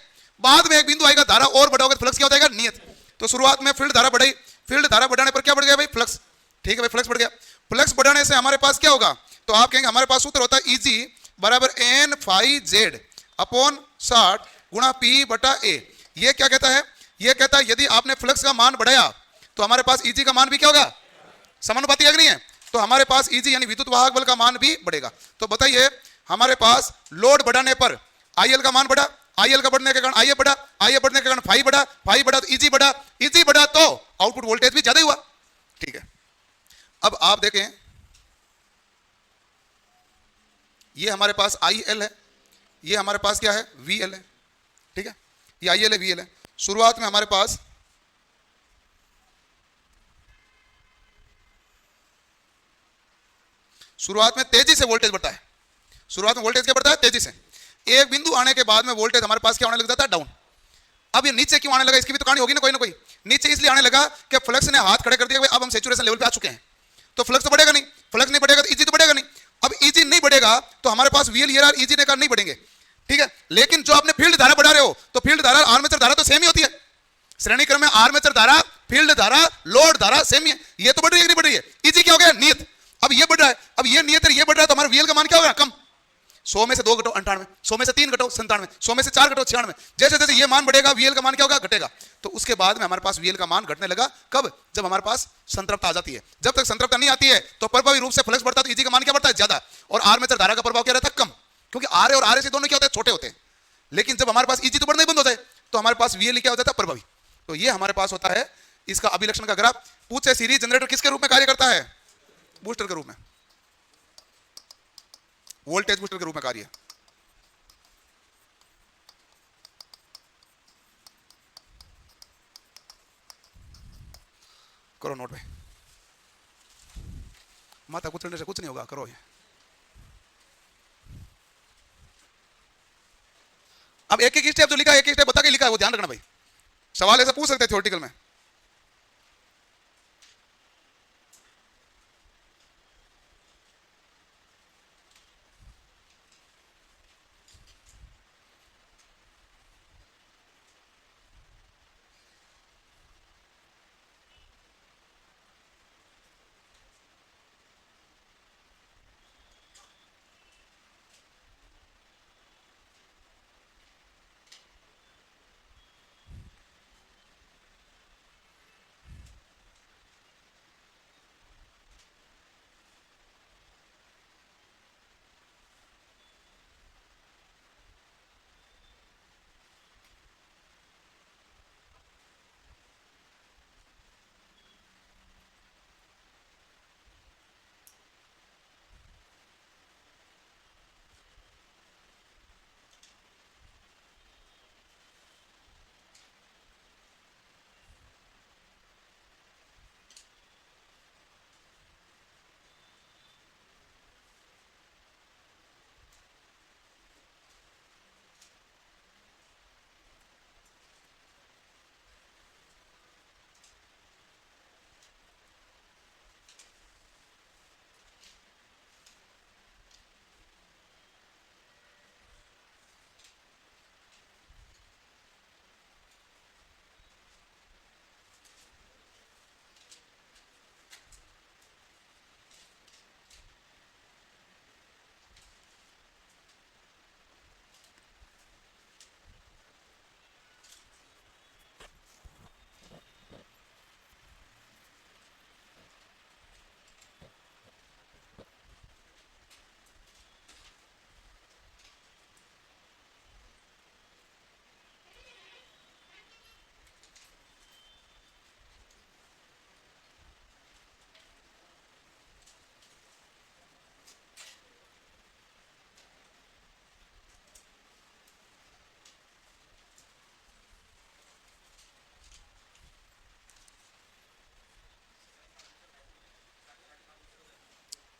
बाद में एक बिंदु आएगा, धारा और बढ़ाओगे तो फ्लक्स क्या हो जाएगा? नियत। तो शुरुआत में फील्ड धारा बढ़ाई, फील्ड धारा बढ़ाने पर क्या बढ़ गया भाई? फ्लक्स। ठीक है भाई, फ्लक्स बढ़ गया। फ्लक्स बढ़ाने से हमारे पास क्या होगा? तो आप कहेंगे हमारे पास सूत्र होता है Eg बराबर N phi Z अपॉन 60 गुणा P बटा A। ये क्या कहता है? ये कहता है यदि आपने फ्लक्स का मान बढ़ाया तो हमारे पास Eg का मान भी क्या होगा? समानुपाती है कि नहीं है? तो हमारे पास Eg यानी विद्युत वाहक बल का मान भी बढ़ेगा। तो बताइए हमारे पास लोड बढ़ाने पर आईएल का मान बढ़ा, आईएल का बढ़ने के कारण आईए बढ़ा, आईए बढ़ने के कारण फाई बढ़ा, फाई बढ़ा तो इजी बढ़ा, इजी बढ़ा तो आउटपुट वोल्टेज भी ज्यादा ही हुआ। ठीक है, अब आप देखें ये हमारे पास आईएल है, ये हमारे पास क्या है वीएल है। ठीक है, ये आईएल है वीएल है। शुरुआत में हमारे पास शुरुआत में तेजी से वोल्टेज बढ़ता है, शुरुआत में वोल्टेज क्या बढ़ता है तेजी से, एक बिंदु आने के बाद में वोल्टेज हमारे पास क्या होने लग जाता है डाउन। अब ये नीचे क्यों आने लगा, इसकी भी तो कहानी होगी ना कोई। नीचे इसलिए आने लगा कि फ्लक्स ने हाथ खड़े कर दिया, अब हम सैचुरेशन लेवल पे आ चुके हैं, तो फ्लक्स तो बढ़ेगा नहीं, फ्लक्स नहीं बढ़ेगा तो ईजी तो बढ़ेगा नहीं। अब ईजी नहीं बढ़ेगा तो हमारे पास वीएल ईआर ईजी ने नहीं बढ़ेंगे। ठीक है, लेकिन जो आपने फील्ड धारा बढ़ा रहे हो तो फील्ड धारा आर्मेचर धारा तो सेम ही होती है, श्रेणी क्रम में आर्मेचर धारा, फील्ड धारा, लोड धारा सेम ही है। ये तो बढ़ रही है नहीं बढ़ रही है, ईजी क्या हो गया नियत, अब ये बढ़ रहा है, अब ये नियत है ये बढ़ रहा है तो हमारा वीएल का मान क्या होगा कम। 100 में से 2 घटो 98, 100 में से 3 घटो 97, 100 में से 4 घटो 96। जैसे जैसे ये मान बढ़ेगा वीएल का मान क्या होगा घटेगा। तो उसके बाद में हमारे पास वीएल का मान घटने लगा कब, जब हमारे पास संतृप्ति आ जाती है। जब तक संतृप्ति नहीं आती है तो प्रभावी रूप से फ्लक्स बढ़ता है तो ईजी का मान क्या बढ़ता है ज्यादा, और आर्मेचर धारा का प्रभाव क्या रहता है कम, क्योंकि आरए और आरएसी दोनों क्या होते हैं छोटे होते हैं। लेकिन जब हमारे पास ईजी तो बढ़ना ही बंद होता है तो हमारे पास वीएल क्या हो जाता है प्रभावी। तो ये हमारे पास होता है इसका अभिलक्षण का ग्राफ। पूछे सीरीज जनरेटर किसके रूप में कार्य करता है, बूस्टर के रूप में, वोल्टेज बूस्टर के रूप में कार्य। करो नोट भाई, माथा कुचलने से कुछ नहीं होगा, करो ये। अब एक एक स्टेप जो लिखा है, एक एक स्टेप बता के लिखा है वो ध्यान रखना भाई, सवाल ऐसा पूछ सकते हैं थ्योरेटिकल में।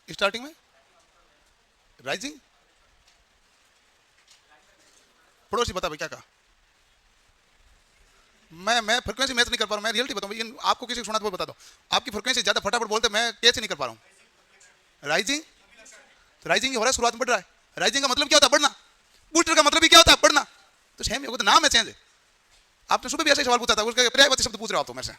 स्टार्टिंग में राइजिंग, पड़ोसी बता भाई क्या कहा। मैं फ्रीक्वेंसी मैच नहीं कर पा रहा हूं, मैं रियलिटी बताऊं, आपको किसी को सुना तो बता दो। आपकी फ्रीक्वेंसी ज्यादा फटाफट बोलते, मैं कैच नहीं कर पा रहा हूं। राइजिंग, तो राइजिंग हो रहा है, शुरुआत में बढ़ रहा है। राइजिंग का मतलब क्या होता है बढ़ना, बूस्टर का मतलब भी क्या होता है बढ़ना, तो सेम होगा, तो नाम है चेंज है। आपने सुबह भी ऐसे सवाल पूछा था, उसका पर्यायवाची शब्द पूछ रहे हो आप तो मेरे से।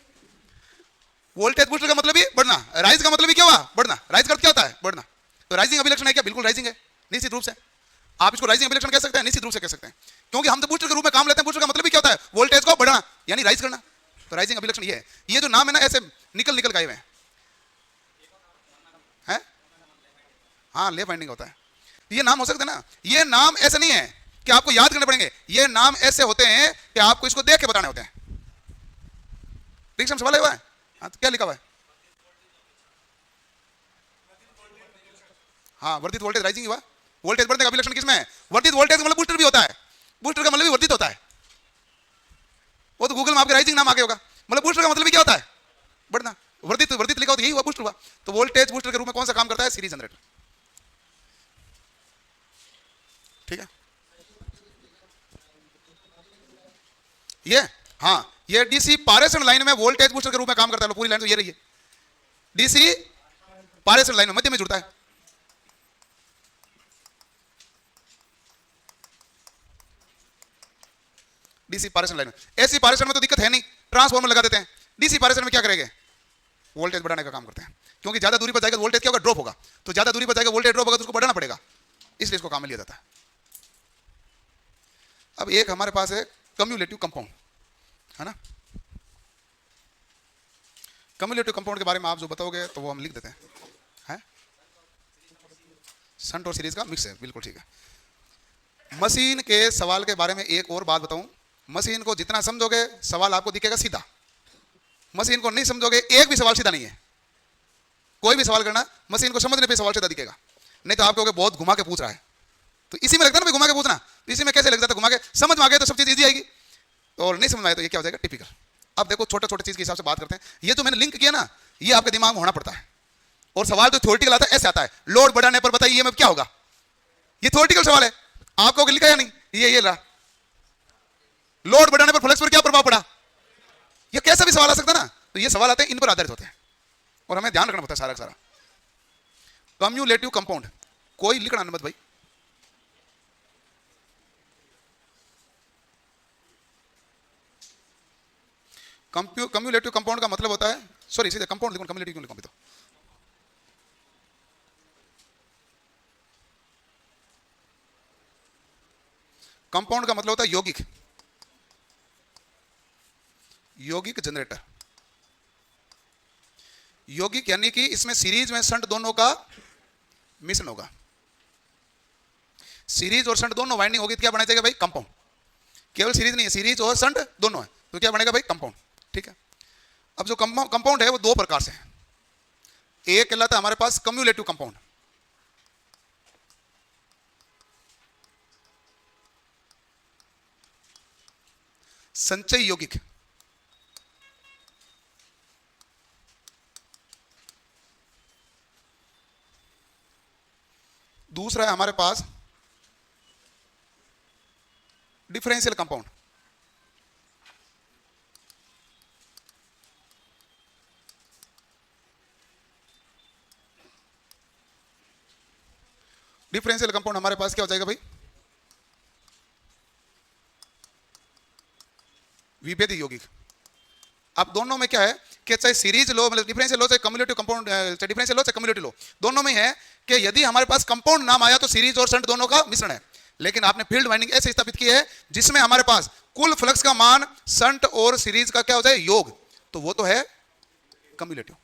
वोल्टेज बूस्टर का मतलब भी बढ़ना, राइज का मतलब भी क्या हुआ बढ़ना, राइज का क्या होता है बढ़ना। तो राइजिंग अभिलक्षण है क्या, बिल्कुल राइजिंग है निश्चित रूप से। आप इसको राइजिंग अभिलक्षण कह सकते हैं, निश्चित रूप से कह सकते हैं, क्योंकि हम तो बूस्टर के रूप में काम लेते हैं। बूस्टर का मतलब भी क्या होता है वोल्टेज को बढ़ाना, यानी राइज करना। तो राइजिंग अभिलक्षण ये है। ये जो नाम है ना ऐसे निकल निकल गए हैं, हाँ ले फाइंडिंग होता है। ये नाम हो सकते हैं ना, ये नाम ऐसे नहीं है कि आपको याद करने पड़ेंगे, ये नाम ऐसे होते हैं कि आपको इसको देख के बताने होते हैं। ठीक से सवाल हुआ है? हाँ, तो क्या लिखा हुआ है? हाँ, वर्धित वोल्टेज राइजिंग हुआ, वोल्टेज बढ़ने का अभिलक्षण किसमें है? वर्धित वोल्टेज का मतलब बूस्टर भी होता है, बूस्टर का मतलब भी वर्धित होता है। वो तो गूगल में आपके राइजिंग नाम आगे होगा, मतलब बूस्टर का मतलब भी क्या होता है? बढ़ना। वर्धित वर्धित लिखा हो तो यही हुआ, बूस्टर हुआ। तो वोल्टेज बूस्टर के रूप में कौन सा काम करता है? Series generator. ठीक है, ये हाँ, ये डीसी पारेषण लाइन में वोल्टेज बूस्टर के रूप में काम करता है। पूरी लाइन तो ये रही है, डीसी पारेषण लाइन में मध्य में जुड़ता है। डीसी पारेषण लाइन में, एसी पारेषण में तो दिक्कत है नहीं, ट्रांसफार्मर लगा देते हैं। डीसी पारेषण में क्या करेंगे? वोल्टेज बढ़ाने का काम करते हैं, क्योंकि ज्यादा दूरी पर जाएगा तो वोल्टेज क्या होगा? ड्रॉप होगा। तो ज्यादा दूरी पर जाएगा वोल्टेज ड्रॉप होगा तो उसको बढ़ाना पड़ेगा, इसलिए इसको काम में लिया जाता है। अब एक हमारे पास है कम्युलेटिव कंपाउंड, है ना। कम्युलेटिव कंपाउंड के बारे में आप जो बताओगे तो वो हम लिख देते हैं, है? शंट और सीरीज का मिक्स है, बिल्कुल ठीक है। मशीन के सवाल के बारे में एक और बात बताऊं, मशीन को जितना समझोगे सवाल आपको दिखेगा सीधा, मशीन को नहीं समझोगे एक भी सवाल सीधा नहीं है। कोई भी सवाल करना, मशीन को समझने पे सवाल सीधा दिखेगा, नहीं तो आप कहोगे बहुत घुमा के पूछ रहा है। तो इसी में लगता है ना भाई घुमा के पूछना, तो इसी में कैसे लग जाता है घुमा के? समझ में आ गया तो सब चीज इजी आएगी, और नहीं समझ में आए तो ये क्या हो जाएगा? टिपिकल। अब देखो छोटे छोटे चीज के हिसाब से बात करते हैं। ये जो मैंने लिंक किया ना, ये आपके दिमाग में होना पड़ता है। और सवाल जो थ्योरेटिकल आता है ऐसे आता है, लोड बढ़ाने पर बताइए में क्या होगा? ये थ्योरेटिकल सवाल है, आपको लिखा या नहीं? ये रहा, लोड बढ़ाने पर फ्लक्स पर क्या प्रभाव पड़ा? ये कैसा भी सवाल आ सकता है ना। तो ये सवाल आते हैं, इन पर आधारित होते हैं, और हमें ध्यान रखना पड़ता है सारा का सारा। कम्युलेटिव कंपाउंड, कोई लिखना मत भाई। कम्युलेटिव कंपाउंड का मतलब होता है, सॉरी सीधे कंपाउंड लिखो, कम्युलेटिव क्यों लिखूं? तो कंपाउंड का मतलब होता है यौगिक, यौगिक जनरेटर। यौगिक यानी कि इसमें सीरीज में शंट दोनों का मिश्रण होगा। सीरीज और शंट दोनों वाइंडिंग होगी तो क्या बना जाएगा भाई? कंपाउंड। केवल सीरीज नहीं है, सीरीज और शंट दोनों है तो क्या बनेगा भाई? कंपाउंड। ठीक है। अब जो कंपाउंड है वो दो प्रकार से है। एक कहलाता है हमारे पास कम्युलेटिव कंपाउंड, संचय यौगिक। दूसरा है हमारे पास डिफरेंशियल कंपाउंड। डिफरेंशियल कंपाउंड हमारे पास क्या हो जाएगा भाई? विभेदी यौगिक। अब दोनों में क्या है कि चाहे सीरीज लो, मतलब डिफरेंशियल लो, चाहे कम्युलेटिव कंपाउंड, चाहे डिफरेंशियल लो चाहे कम्युलेटिव लो, दोनों में है कि यदि हमारे पास कंपाउंड नाम आया तो सीरीज और शंट दोनों का मिश्रण है। लेकिन आपने फील्ड वाइंडिंग ऐसे स्थापित की है जिसमें हमारे पास कुल फ्लक्स का मान शंट और सीरीज का क्या हो जाए? योग, तो वो तो है कम्युलेटिव।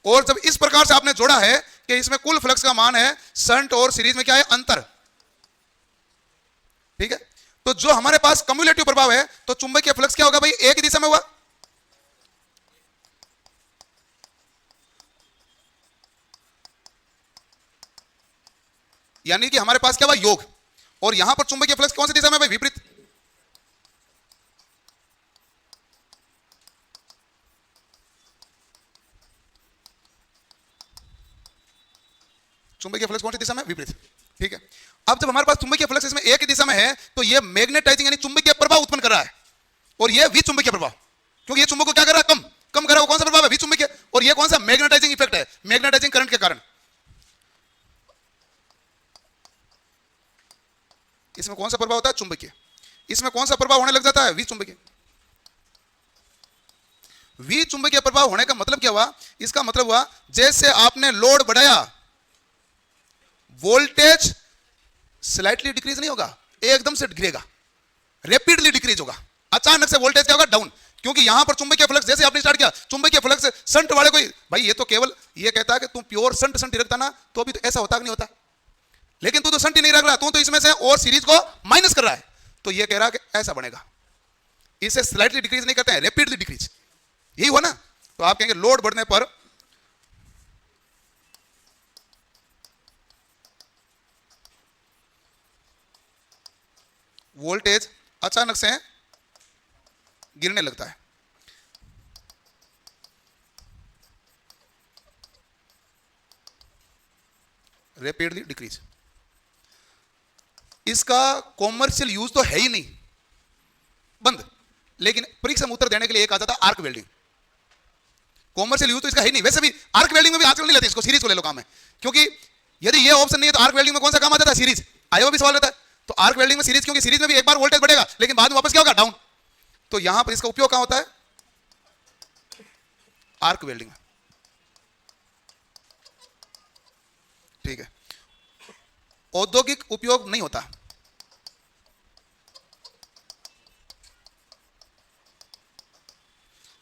और जब इस प्रकार से आपने जोड़ा है कि इसमें कुल फ्लक्स का मान है, शंट और सीरीज में क्या है? अंतर। ठीक है। तो जो हमारे पास कम्युलेटिव प्रभाव है तो चुंबकीय फ्लक्स क्या होगा भाई? एक ही दिशा में हुआ। यानी कि हमारे पास क्या हुआ? योग। और यहां पर चुंबकीय फ्लक्स कौन सी दिशा में भाई? विपरीत। चुंबकीय फ्लक्स कौन सी दिशा में? विपरीत। ठीक है। अब जब हमारे पास चुंबकीय फ्लक्स इसमें एक ही दिशा में है तो यह मैग्नेटाइजिंग यानी चुंबकीय प्रभाव उत्पन्न कर रहा है, और यह विचुंबकीय प्रभाव, क्योंकि यह चुंबक को क्या कर रहा है? कम कर रहा है। कौन सा प्रभाव है? विचुंबकीय। और यह कौन सा? मैग्नेटाइजिंग इफेक्ट है, मैग्नेटाइजिंग करंट के कारण। इसमें कौन सा प्रभाव होता है? चुंबकीय। इसमें कौन सा प्रभाव होने लग जाता है? विचुंबकीय। विचुंबकीय प्रभाव होने का मतलब क्या हुआ? इसका मतलब हुआ जैसे आपने लोड बढ़ाया, वोल्टेज स्लाइटली डिक्रीज नहीं होगा, एकदम से गिरेगा, रैपिडली डिक्रीज होगा। अचानक से वोल्टेज क्या होगा? डाउन। क्योंकि यहां पर चुंबकीय फ्लक्स जैसे आपने स्टार्ट किया, चुंबकीय फ्लक्स शंट वाले को भाई ये तो केवल ये कहता है कि तुम प्योर शंट ही रखता ना, तो अभी तो ऐसा होता कि नहीं होता? लेकिन तू तो शंट ही नहीं रख रहा, तू तो इसमें से और सीरीज को माइनस कर रहा है। तो ये कह रहा है कि ऐसा बनेगा, इसे स्लाइटली डिक्रीज नहीं करते हैं, रैपिडली डिक्रीज, यही हुआ ना। तो आप कहेंगे लोड बढ़ने पर वोल्टेज अचानक से गिरने लगता है। रैपिडली डिक्रीज, इसका कॉमर्शियल यूज तो है ही नहीं, बंद। लेकिन परीक्षा में उत्तर देने के लिए एक आता था आर्क वेल्डिंग, कॉमर्शियल यूज तो इसका है ही नहीं। वैसे भी आर्क वेल्डिंग में भी आजकल नहीं लेते इसको, सीरीज को ले लो काम है। क्योंकि यदि ये ऑप्शन नहीं है तो आर्क वेल्डिंग में कौन सा काम आ जाता है, सीरीज। आया भी सवाल रहता है। तो आर्क वेल्डिंग में सीरीज, क्योंकि सीरीज में भी एक बार वोल्टेज बढ़ेगा लेकिन बाद में वापस क्या होगा, डाउन। तो यहां पर इसका उपयोग कहां होता है, आर्क वेल्डिंग में। ठीक है, औद्योगिक उपयोग नहीं होता।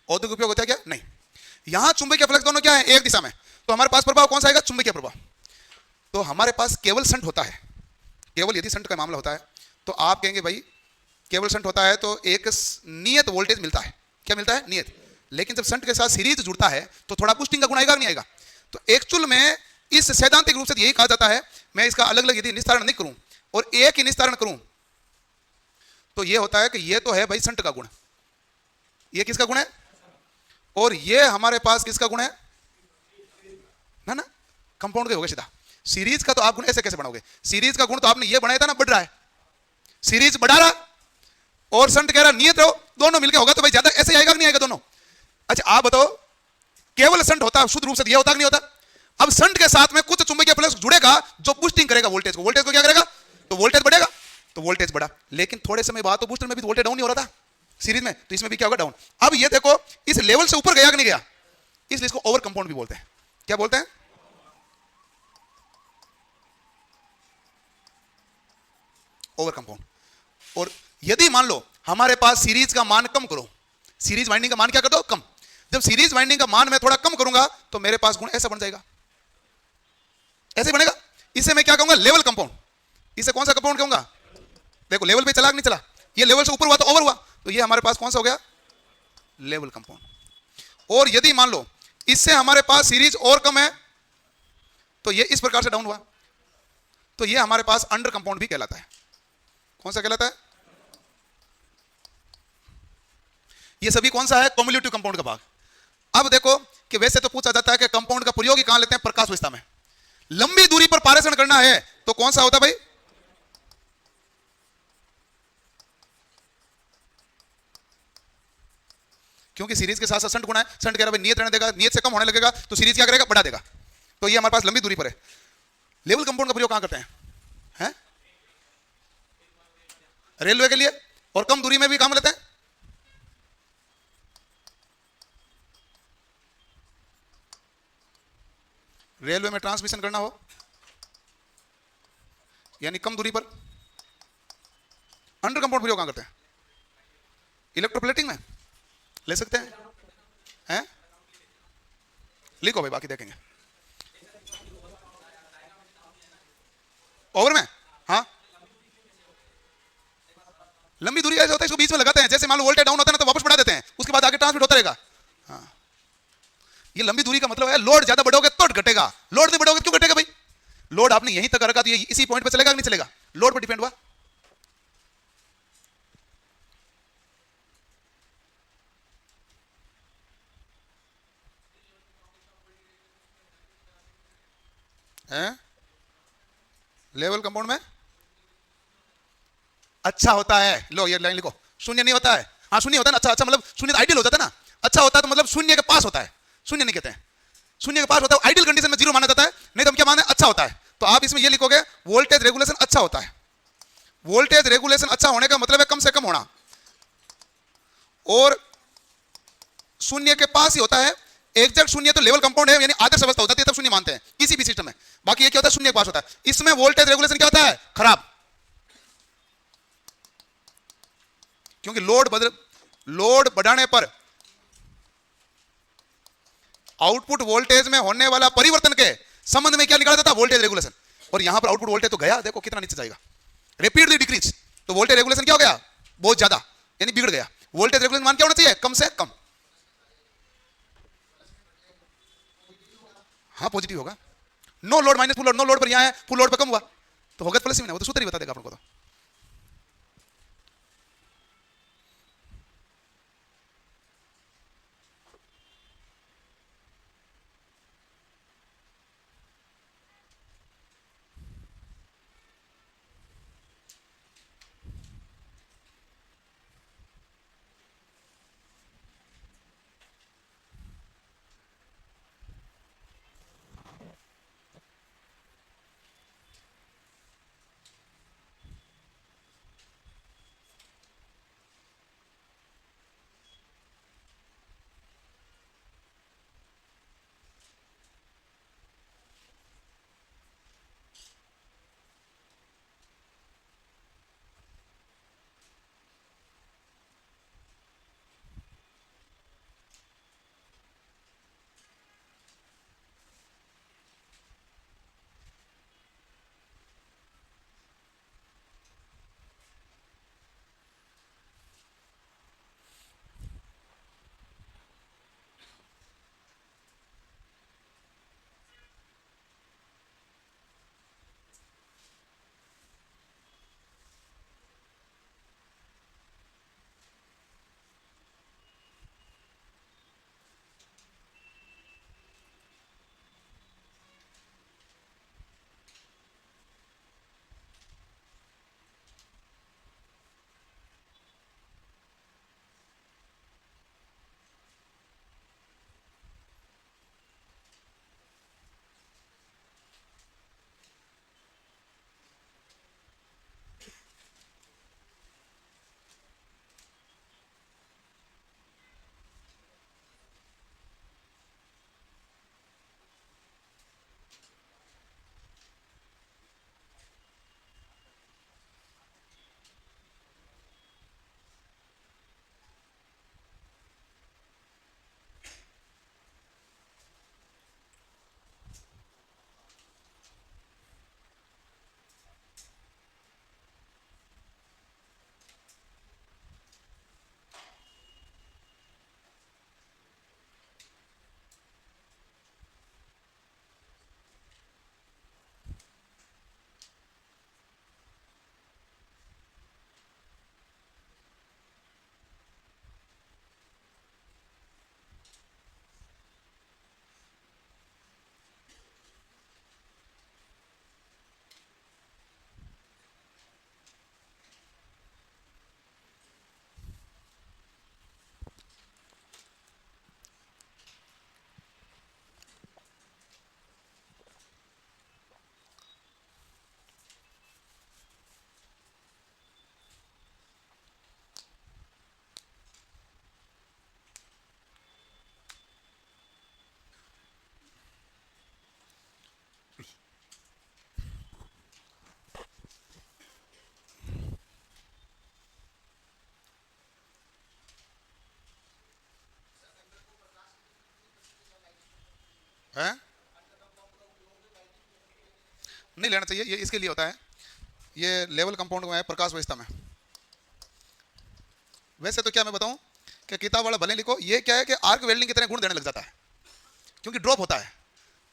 औद्योगिक उपयोग होता है क्या, नहीं। यहां चुंबकीय फ्लक्स दोनों क्या है, एक दिशा में। तो हमारे पास प्रभाव कौन सा आएगा, चुंबकीय प्रभाव। तो हमारे पास केवल शंट होता है, केवल यदि शंट का मामला होता है तो आप कहेंगे भाई केवल शंट होता है तो एक नियत वोल्टेज मिलता है। क्या मिलता है, नियत। लेकिन जब शंट के साथ सीरीज जुड़ता है तो थोड़ा बूस्टिंग का गुण आएगा नहीं आएगा। तो एक्चुअल में इस सैद्धांतिक रूप से यही कहा जाता है, मैं इसका अलग अलग यदि निस्तारण नहीं करूं और एक ही निस्तारण करूं तो यह होता है कि यह तो है भाई शंट का गुण, यह किसका गुण है, और यह हमारे पास किसका गुण है ना, कंपाउंड का होगा सीधा। सीरीज का तो आप गुण ऐसे कैसे बनाओगे, सीरीज का गुण तो आपने ये बनाया था ना, बढ़ रहा है, सीरीज बढ़ा रहा और शंट कह रहा नियत रहो, दोनों मिलके होगा तो भाई ज्यादा ऐसे आएगा कि नहीं आएगा दोनों। अच्छा आप बताओ, केवल शंट होता शुद्ध रूप से यह होता कि नहीं होता। अब शंट के साथ में कुछ चुंबकीय फ्लक्स जुड़ेगा जो बूस्टिंग करेगा वोल्टेज को, वोल्टेज को क्या करेगा, तो वोल्टेज बढ़ेगा, तो वोल्टेज बढ़ा। लेकिन थोड़े समय बाद तो बूस्टर में भी वोल्टेज डाउन ही हो रहा था सीरीज में, तो इसमें भी क्या होगा, डाउन। अब ये देखो इस लेवल से ऊपर गया कि नहीं गया, इसलिए इसको ओवर कंपाउंड भी बोलते हैं। क्या बोलते हैं, ओवर कंपाउंड। और यदि मान लो हमारे पास सीरीज का मान कम करो, सीरीज वाइंडिंग का मान क्या कर दो, कम। जब सीरीज वाइंडिंग का मान मैं थोड़ा कम करूंगा तो मेरे पास गुण ऐसा बन जाएगा, ऐसे बनेगा। इसे मैं क्या कहूंगा, लेवल कंपाउंड। इसे कौन सा कंपाउंड कहूंगा, देखो लेवल पे चला कि नहीं चला, ये लेवल से ऊपर हुआ तो ओवर हुआ, तो ये हमारे पास कौन सा हो गया, लेवल कंपाउंड। और यदि मान लो इससे हमारे पास सीरीज और कम है तो ये इस प्रकार से डाउन हुआ, तो ये हमारे पास अंडर कंपाउंड भी कहलाता है। कौन सा कहलाता है, ये सभी कौन सा है, कॉम्युलेटिव कंपाउंड का भाग। अब देखो कि वैसे तो पूछा जाता है कि कंपाउंड का प्रयोग ही कहां लेते हैं, प्रकाश अवस्था में। लंबी दूरी पर पारेषण करना है तो कौन सा होता है भाई, क्योंकि सीरीज के साथ साथ शंट गुण है, शंट कह रहा है नियत रहने देगा, नियत से कम होने लगेगा तो सीरीज क्या करेगा, बढ़ा देगा। तो ये हमारे पास लंबी दूरी पर है। लेवल कंपाउंड का प्रयोग कहां करते हैं, रेलवे के लिए, और कम दूरी में भी काम लेते हैं। रेलवे में ट्रांसमिशन करना हो यानी कम दूरी पर, अंडर कंपाउंड प्रयोग कहां करते हैं, इलेक्ट्रोप्लेटिंग में ले सकते हैं, लिखो भाई बाकी देखेंगे। ओवर में, हाँ लंबी दूरी ऐसे होता है, इसको बीच में लगाते हैं, जैसे मान लो वोल्टेज डाउन होता है ना तो वापस बढ़ा देते हैं, उसके बाद आगे ट्रांसमिट होता रहेगा। हाँ ये लंबी दूरी का मतलब है लोड ज्यादा बढ़ोगे तो घटेगा, लोड नहीं बढ़ोगे क्यों घटेगा भाई, लोड आपने यहीं तक रखा तो ये इसी पॉइंट पे चलेगा कि नहीं चलेगा, लोड पर डिपेंड हुआ। लेवल कंपाउंड में अच्छा होता है, लो ये लाइन लिखो, शून्य नहीं होता है। हाँ शून्य होता है ना, अच्छा अच्छा मतलब शून्य तो आइडियल हो जाता है ना, अच्छा होता है तो मतलब शून्य के पास होता है, शून्य नहीं कहते हैं, शून्य के पास होता है, आइडियल कंडीशन में जीरो माना जाता है, नहीं तो हम क्या माने, अच्छा होता है। तो आप इसमें ये लिखोगे वोल्टेज रेगुलेशन अच्छा होता है। वोल्टेज रेगुलेशन अच्छा होने का मतलब है कम से कम होना, और शून्य के पास ही होता है। एग्जैक्ट शून्य तो लेवल कंपाउंड है, यानी आदर्श अवस्था होता है तब शून्य मानते हैं किसी भी सिस्टम में। बाकी ये क्या होता है, शून्य के पास होता है। इसमें वोल्टेज रेगुलेशन क्या होता है, खराब, क्योंकि लोड बढ़ाने पर आउटपुट वोल्टेज में होने वाला परिवर्तन के संबंध में क्या निकाला जाता है, वोल्टेज रेगुलेशन। और यहां पर आउटपुट वोल्टेज तो गया, देखो कितना नीचे जाएगा, रेपिडली डिक्रीज। तो वोल्टेज रेगुलेशन क्या हो गया, बहुत ज्यादा, यानी बिगड़ गया। वोल्टेज रेगुलेशन मान क्या होना चाहिए, कम से कम। हाँ पॉजिटिव होगा। No load minus full load, no load पर यहां है, फुल लोड पर कम हुआ तो होगा प्लस में, वो तो सूत्र ही बता देगा आपको। तो है नहीं लेना चाहिए, ये इसके लिए होता है, ये लेवल कंपाउंड में है प्रकाश व्यवस्था में। वैसे तो क्या मैं बताऊं कि किताब वाला भले लिखो, ये क्या है कि आर्क वेल्डिंग की तरह गुण देने लग जाता है, क्योंकि ड्रॉप होता है,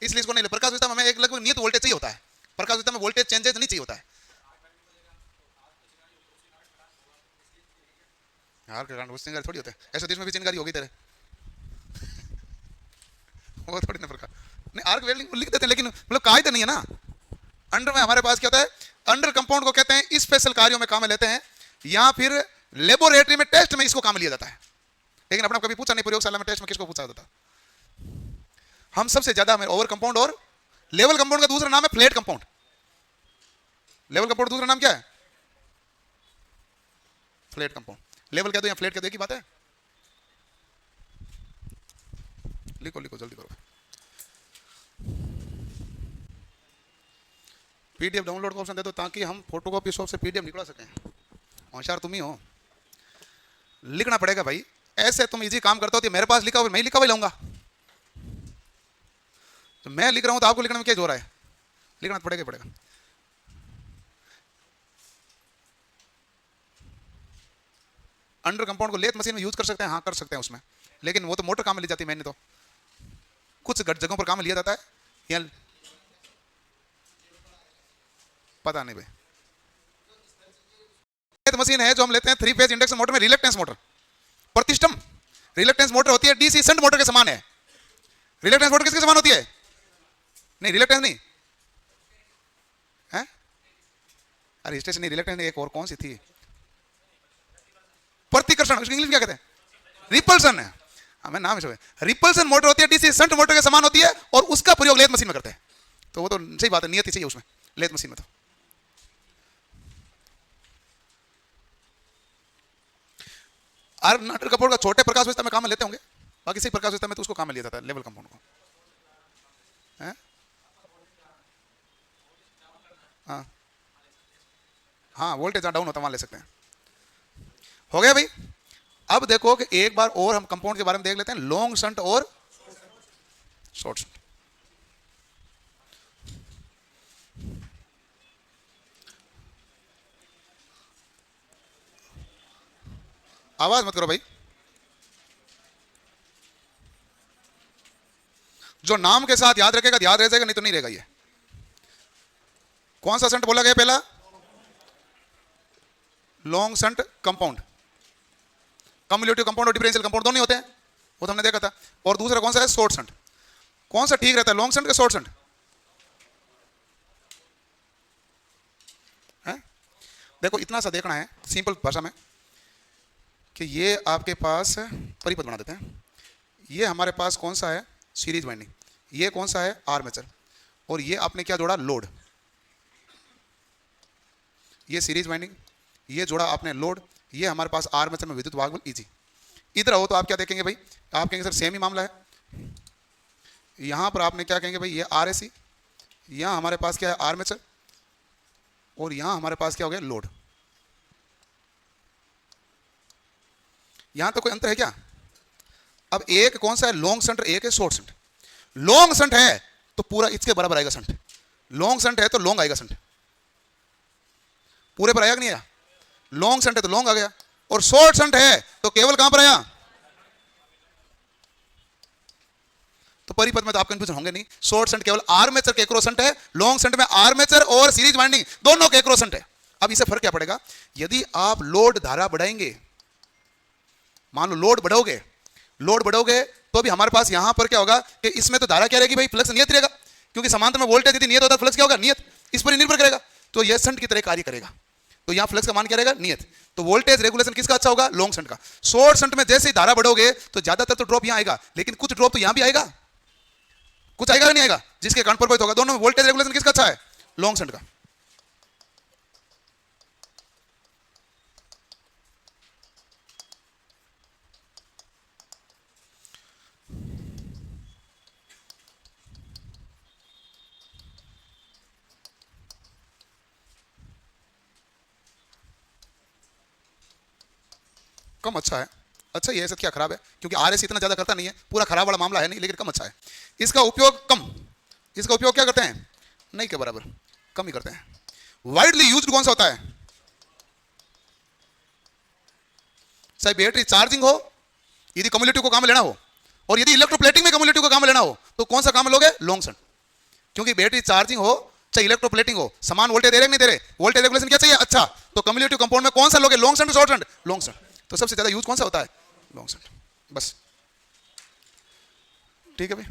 इसलिए इसको नहीं ले। प्रकाश व्यवस्था में हमें एक लगभग नियत वोल्टेज चाहिए होता है, प्रकाश व्यवस्था में वोल्टेज चेंजेस नहीं चाहिए होता है। आर्क के कारण वो चिंगारी थोड़ी होते हैं, ऐसे देश में भी चिंगारी होगी तेरे वो थोड़ी ना प्रकाश नहीं, आर्क वेल्डिंग लिख देते हैं, लेकिन मतलब कायदे नहीं है ना। अंडर में हमारे पास क्या होता है, अंडर कंपाउंड को कहते हैं स्पेशल कार्यों में काम में लेते हैं, या फिर लेबोरेटरी में टेस्ट में इसको काम लिया जाता है। लेकिन अपना कभी पूछा नहीं प्रयोगशाला में टेस्ट में किसको पूछा जाता। हम सबसे ज्यादा हमें ओवर कंपाउंड और लेवल कंपाउंड का दूसरा नाम है फ्लैट कंपाउंड। लेवल कंपाउंड दूसरा नाम क्या है, फ्लैट कंपाउंड। लेवल कह दो या फ्लैट कह दो, एक ही बात है। लिखो लिखो जल्दी करो। पीडीएफ डाउनलोड का ऑप्शन दे दो ताकि हम फोटोकॉपी शॉप से पीडीएफ निकला सकें। होशियार तुम ही हो, लिखना पड़ेगा भाई। ऐसे तुम इजी काम करते हो, मेरे पास लिखा हुआ मैं लिखा हुआ लाऊंगा, तो मैं लिख रहा हूं तो आपको लिखने में क्या जोर है, लिखना पड़ेगा पड़ेगा। अंडर कंपाउंड को लेथ मशीन में यूज कर सकते हैं, हाँ कर सकते हैं उसमें, लेकिन वो तो मोटर काम में ली जाती है। मैंने तो कुछ जगहों पर काम में लिया जाता है या पता नहीं भाई। लेथ मशीन है जो हम लेते हैं 3 फेज इंडक्शन मोटर में, रिलक्टेंस मोटर, प्रतिष्ठम रिलक्टेंस मोटर होती है, डीसी शंट मोटर के समान है। रिलक्टेंस मोटर किसके समान होती है? नहीं रिलक्टेंस नहीं है, अरे स्टेशन नहीं, रिलक्टेंस नहीं, एक और कौन सी थी, प्रतिकर्षण, उसकी इंग्लिश क्या कहते हैं? रिपल्सन है, हमें नाम है। रिपल्सन मोटर होती है, डीसी शंट मोटर के समान होती है, और उसका प्रयोग लेथ मशीन में करते हैं। तो वो तो सही बात है, नियत ही चाहिए उसमें लेथ मशीन में। तो अंडर कंपाउंड का छोटे प्रकाश व्यवस्था में काम में लेते होंगे, बाकी सही प्रकाश व्यवस्था में तो उसको काम में लिया जाता है, लेवल कंपाउंड को। हाँ हाँ, वोल्टेज डाउन होता है वहां ले सकते हैं। हो गया भाई। अब देखो कि एक बार और हम कंपाउंड के बारे में देख लेते हैं, लॉन्ग शंट और शॉर्ट शंट। आवाज मत करो भाई, जो नाम के साथ याद रखेगा याद रह जाएगा, नहीं तो नहीं रहेगा। ये कौन सा शंट बोला गया? पहला long shunt compound, cumulative compound और डिफरेंशियल कंपाउंड दोनों होते हैं, वो तो हमने देखा था। और दूसरा कौन सा है? Short shunt. कौन सा ठीक रहता है, लॉन्ग शंट या शॉर्ट शंट? देखो इतना सा देखना है सिंपल भाषा में कि ये आपके पास परिपथ बना देते हैं। ये हमारे पास कौन सा है? Series winding. ये कौन सा है? आर्मेचर। और ये आपने क्या जोड़ा? लोड। ये सीरीज वाइंडिंग, ये जोड़ा आपने लोड, ये हमारे पास आर्मेचर में विद्युत वाहक बल ईजी। इधर हो तो आप क्या देखेंगे भाई? आप कहेंगे सर सेम ही मामला है। यहां पर आपने क्या कहेंगे भाई? ये आरएसी, यहां हमारे पास क्या है? आर्मेचर, और यहां हमारे पास क्या हो गया? लोड। यहां तो कोई अंतर है क्या? अब एक कौन सा है? लॉन्ग शंट, एक है शॉर्ट शंट। लॉन्ग शंट है तो पूरा इसके बराबर आएगा शंट, लॉन्ग शंट है तो लॉन्ग आएगा शंट, पूरे पर आया कि नहीं आया? लॉन्ग शंट है तो लॉन्ग आ गया, और शॉर्ट शंट है तो केवल कहां पर आया? तो परिपथ में तो आप कंफ्यूजन होंगे नहीं। शॉर्ट शंट केवल आर्मेचर के एक्रॉस शंट है, लॉन्ग शंट में आर्मेचर और सीरीज वाइंडिंग दोनों के एक्रॉस शंट है। अब इसे फर्क क्या पड़ेगा? यदि आप लोड धारा बढ़ाएंगे, मान लो लोड बढ़ाओगे, लोड बढ़ोगे तो भी हमारे पास यहां पर क्या होगा कि इसमें तो धारा क्या रहेगी भाई? फ्लक्स नियत रहेगा, क्योंकि समांतर में वोल्टेज यदि नियत होता है फ्लक्स क्या होगा? नियत। इस पर निर्भर करेगा, तो यह शंट की तरह कार्य करेगा। तो यहां फ्लक्स का मान क्या रहेगा? नियत। तो वोल्टेज रेगुलेशन किसका अच्छा होगा? लॉन्ग शंट का। शॉर्ट शंट में जैसे ही धारा बढ़ोगे तो ज्यादातर तो ड्रॉप यहां आएगा, लेकिन कुछ ड्रॉप तो यहां भी आएगा, कुछ आएगा नहीं आएगा, जिसके कारण प्रभावित होगा। दोनों में वोल्टेज रेगुलेशन किसका अच्छा है? लॉन्ग शंट का। कम अच्छा है। अच्छा ये ऐसा क्या खराब है? क्योंकि आरएस इतना ज्यादा करता नहीं है, पूरा खराब वाला मामला है नहीं, लेकिन कम अच्छा है। इसका उपयोग कम, इसका उपयोग क्या करते हैं? नहीं के बराबर, कम ही करते हैं। वाइडली यूज्ड कौन सा होता है? चाहे बैटरी चार्जिंग हो, यदि कम्युलेटिव को काम में लेना हो, और यदि इलेक्ट्रोप्लेटिंग में कम्युलेटिव को काम में लेना हो तो कौन सा काम में लोगे? Long shunt. क्योंकि बैटरी चार्जिंग हो चाहे इलेक्ट्रोप्लेटिंग हो, समान वोल्टेज दे रहे नहीं दे रहे, वोल्टेज रेगुलेशन क्या चाहिए? अच्छा। तो कम्युलेटिव कंपाउंड में कौन सा लोगे? Long shunt, short shunt? Long shunt. तो सबसे ज्यादा यूज कौन सा होता है? Long shunt. बस ठीक है भाई,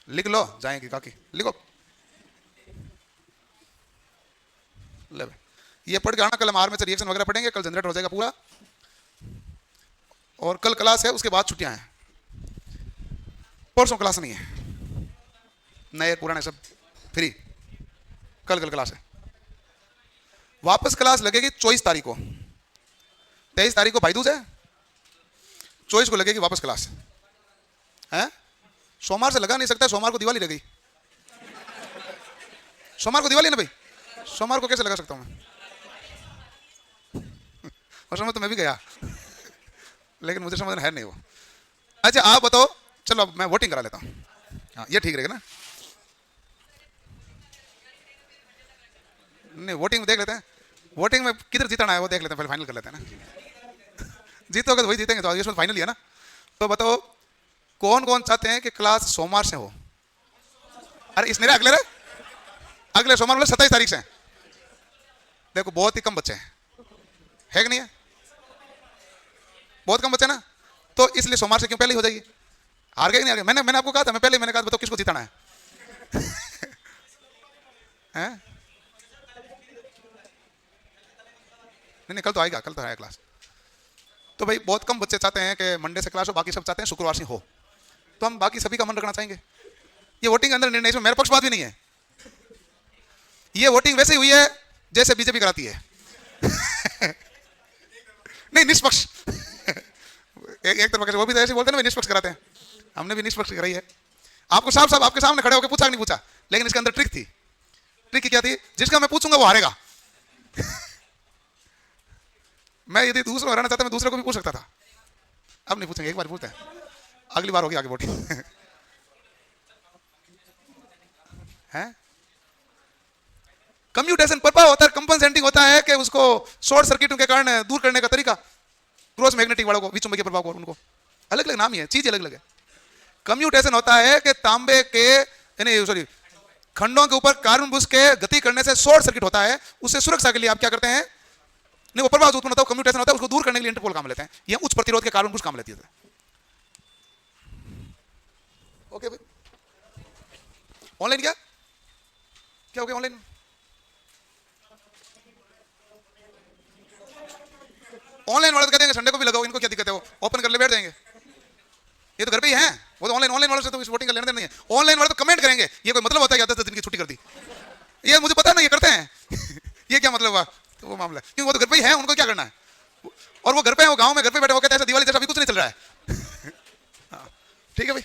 लिख लो, जाएंगे काकी लिखो। ले भाई, ये पढ़ के आना, कल हम आर्मेचर रिएक्शन वगैरह पढ़ेंगे, कल जनरेटर हो जाएगा पूरा, और कल क्लास है, उसके बाद छुट्टियां हैं। परसों क्लास नहीं है, नए पुराने सब फ्री। कल क्लास है, वापस क्लास लगेगी 24 तारीख को। 23 तारीख को भाई दूज है, 24 को लगेगी वापस क्लास है। सोमवार से लगा नहीं सकता, सोमवार को दिवाली लगी। सोमवार को दिवाली ना भाई, सोमवार को कैसे लगा सकता हूं मैं? और समझ तो मैं भी गया, लेकिन मुझे समझ है नहीं वो। अच्छा आप बताओ, चलो मैं वोटिंग करा लेता हूं। हाँ ये ठीक रहेगा ना? नहीं वोटिंग में देख लेते हैं। वोटिंग में किधर जीतना है वो देख लेते हैं, पहले फाइनल कर लेते हैं ना। जीतोगे तो वही जीतेंगे, तो इसमें फाइनल ही है ना। तो बताओ कौन कौन चाहते हैं कि क्लास सोमवार से हो? अरे इसने अगले सोमवार मतलब 27 तारीख से। देखो बहुत ही कम बच्चे हैं, है कि नहीं है? बहुत कम बच्चे ना, तो इसलिए सोमवार से क्यों पहले ही हो जाएगी। हार गए नहीं हार गए? मैंने आपको कहा था, मैंने कहा बताओ किसको जिताना है? हैं? नहीं कल तो आएगा, कल तो आएगा क्लास। तो भाई बहुत कम बच्चे चाहते हैं कि मंडे से क्लास हो, बाकी सब चाहते हैं शुक्रवार से हो। तो हम बाकी सभी का मन रखना चाहेंगे। ये वोटिंग के अंदर निर्णय, इसमें मेरा पक्षपात भी नहीं है। ये वोटिंग वैसे ही हुई है जैसे बीजेपी कराती है। नहीं निष्पक्ष। एक तरफ वो भी तो ऐसे बोलते हैं ना निष्पक्ष कराते हैं, हमने भी निष्पक्ष कराई है। आपको साफ साफ आपके सामने खड़े होकर पूछा नहीं पूछा, लेकिन इसके अंदर ट्रिक थी। ट्रिक क्या थी? जिसका मैं पूछूंगा वो हारेगा। मैं यदि दूसरा हराना चाहता मैं दूसरे को भी पूछ सकता था। अब नहीं पूछेंगे, एक बार पूछते हैं, अगली बार होगी आगे वोटिंग। है कम्यूटेशन प्रभाव होता है, कंपनसेटिंग होता है कि उसको शॉर्ट सर्किटों के कारण दूर करने का तरीका। क्रॉस मैग्नेटिक वालों को, विचुंबकीय प्रभाव को, उनको अलग अलग नाम ही है, चीज अलग अलग है। कम्यूटेशन होता है कि तांबे के यानी खंडों के ऊपर कार्बन बुश के गति करने से शॉर्ट सर्किट होता है। उससे सुरक्षा के लिए आप क्या करते हैं? नहीं वो प्रभाव उत्पन्न होता है, कम्यूटेशन होता है, उसको दूर करने के लिए इंटरपोल काम लेते हैं, ये उच्च प्रतिरोध के कार्बन बुश काम लेती है। ओके भाई, ऑनलाइन क्या क्या हो गया? ऑनलाइन वाले तो कहते हैं संडे को भी लगाओ, इनको क्या दिक्कत है, वो ओपन कर ले बैठ जाएंगे। ये तो घर पे ही हैं, वो तो ऑनलाइन वालों से तो इस वोटिंग का लेना देना नहीं है। ऑनलाइन वाले तो कमेंट करेंगे, ये कोई मतलब होता है 10 दिन की छुट्टी कर दी, ये मुझे पता है ना ये करते हैं। ये क्या मतलब हुआ? तो वो मामला है, क्योंकि वो तो घर पे ही है, उनको क्या करना है। और वो घर पे है, वो गांव में घर पे बैठे, वो कहते हैं दिवाली जैसा अभी कुछ नहीं चल रहा है। ठीक है भाई।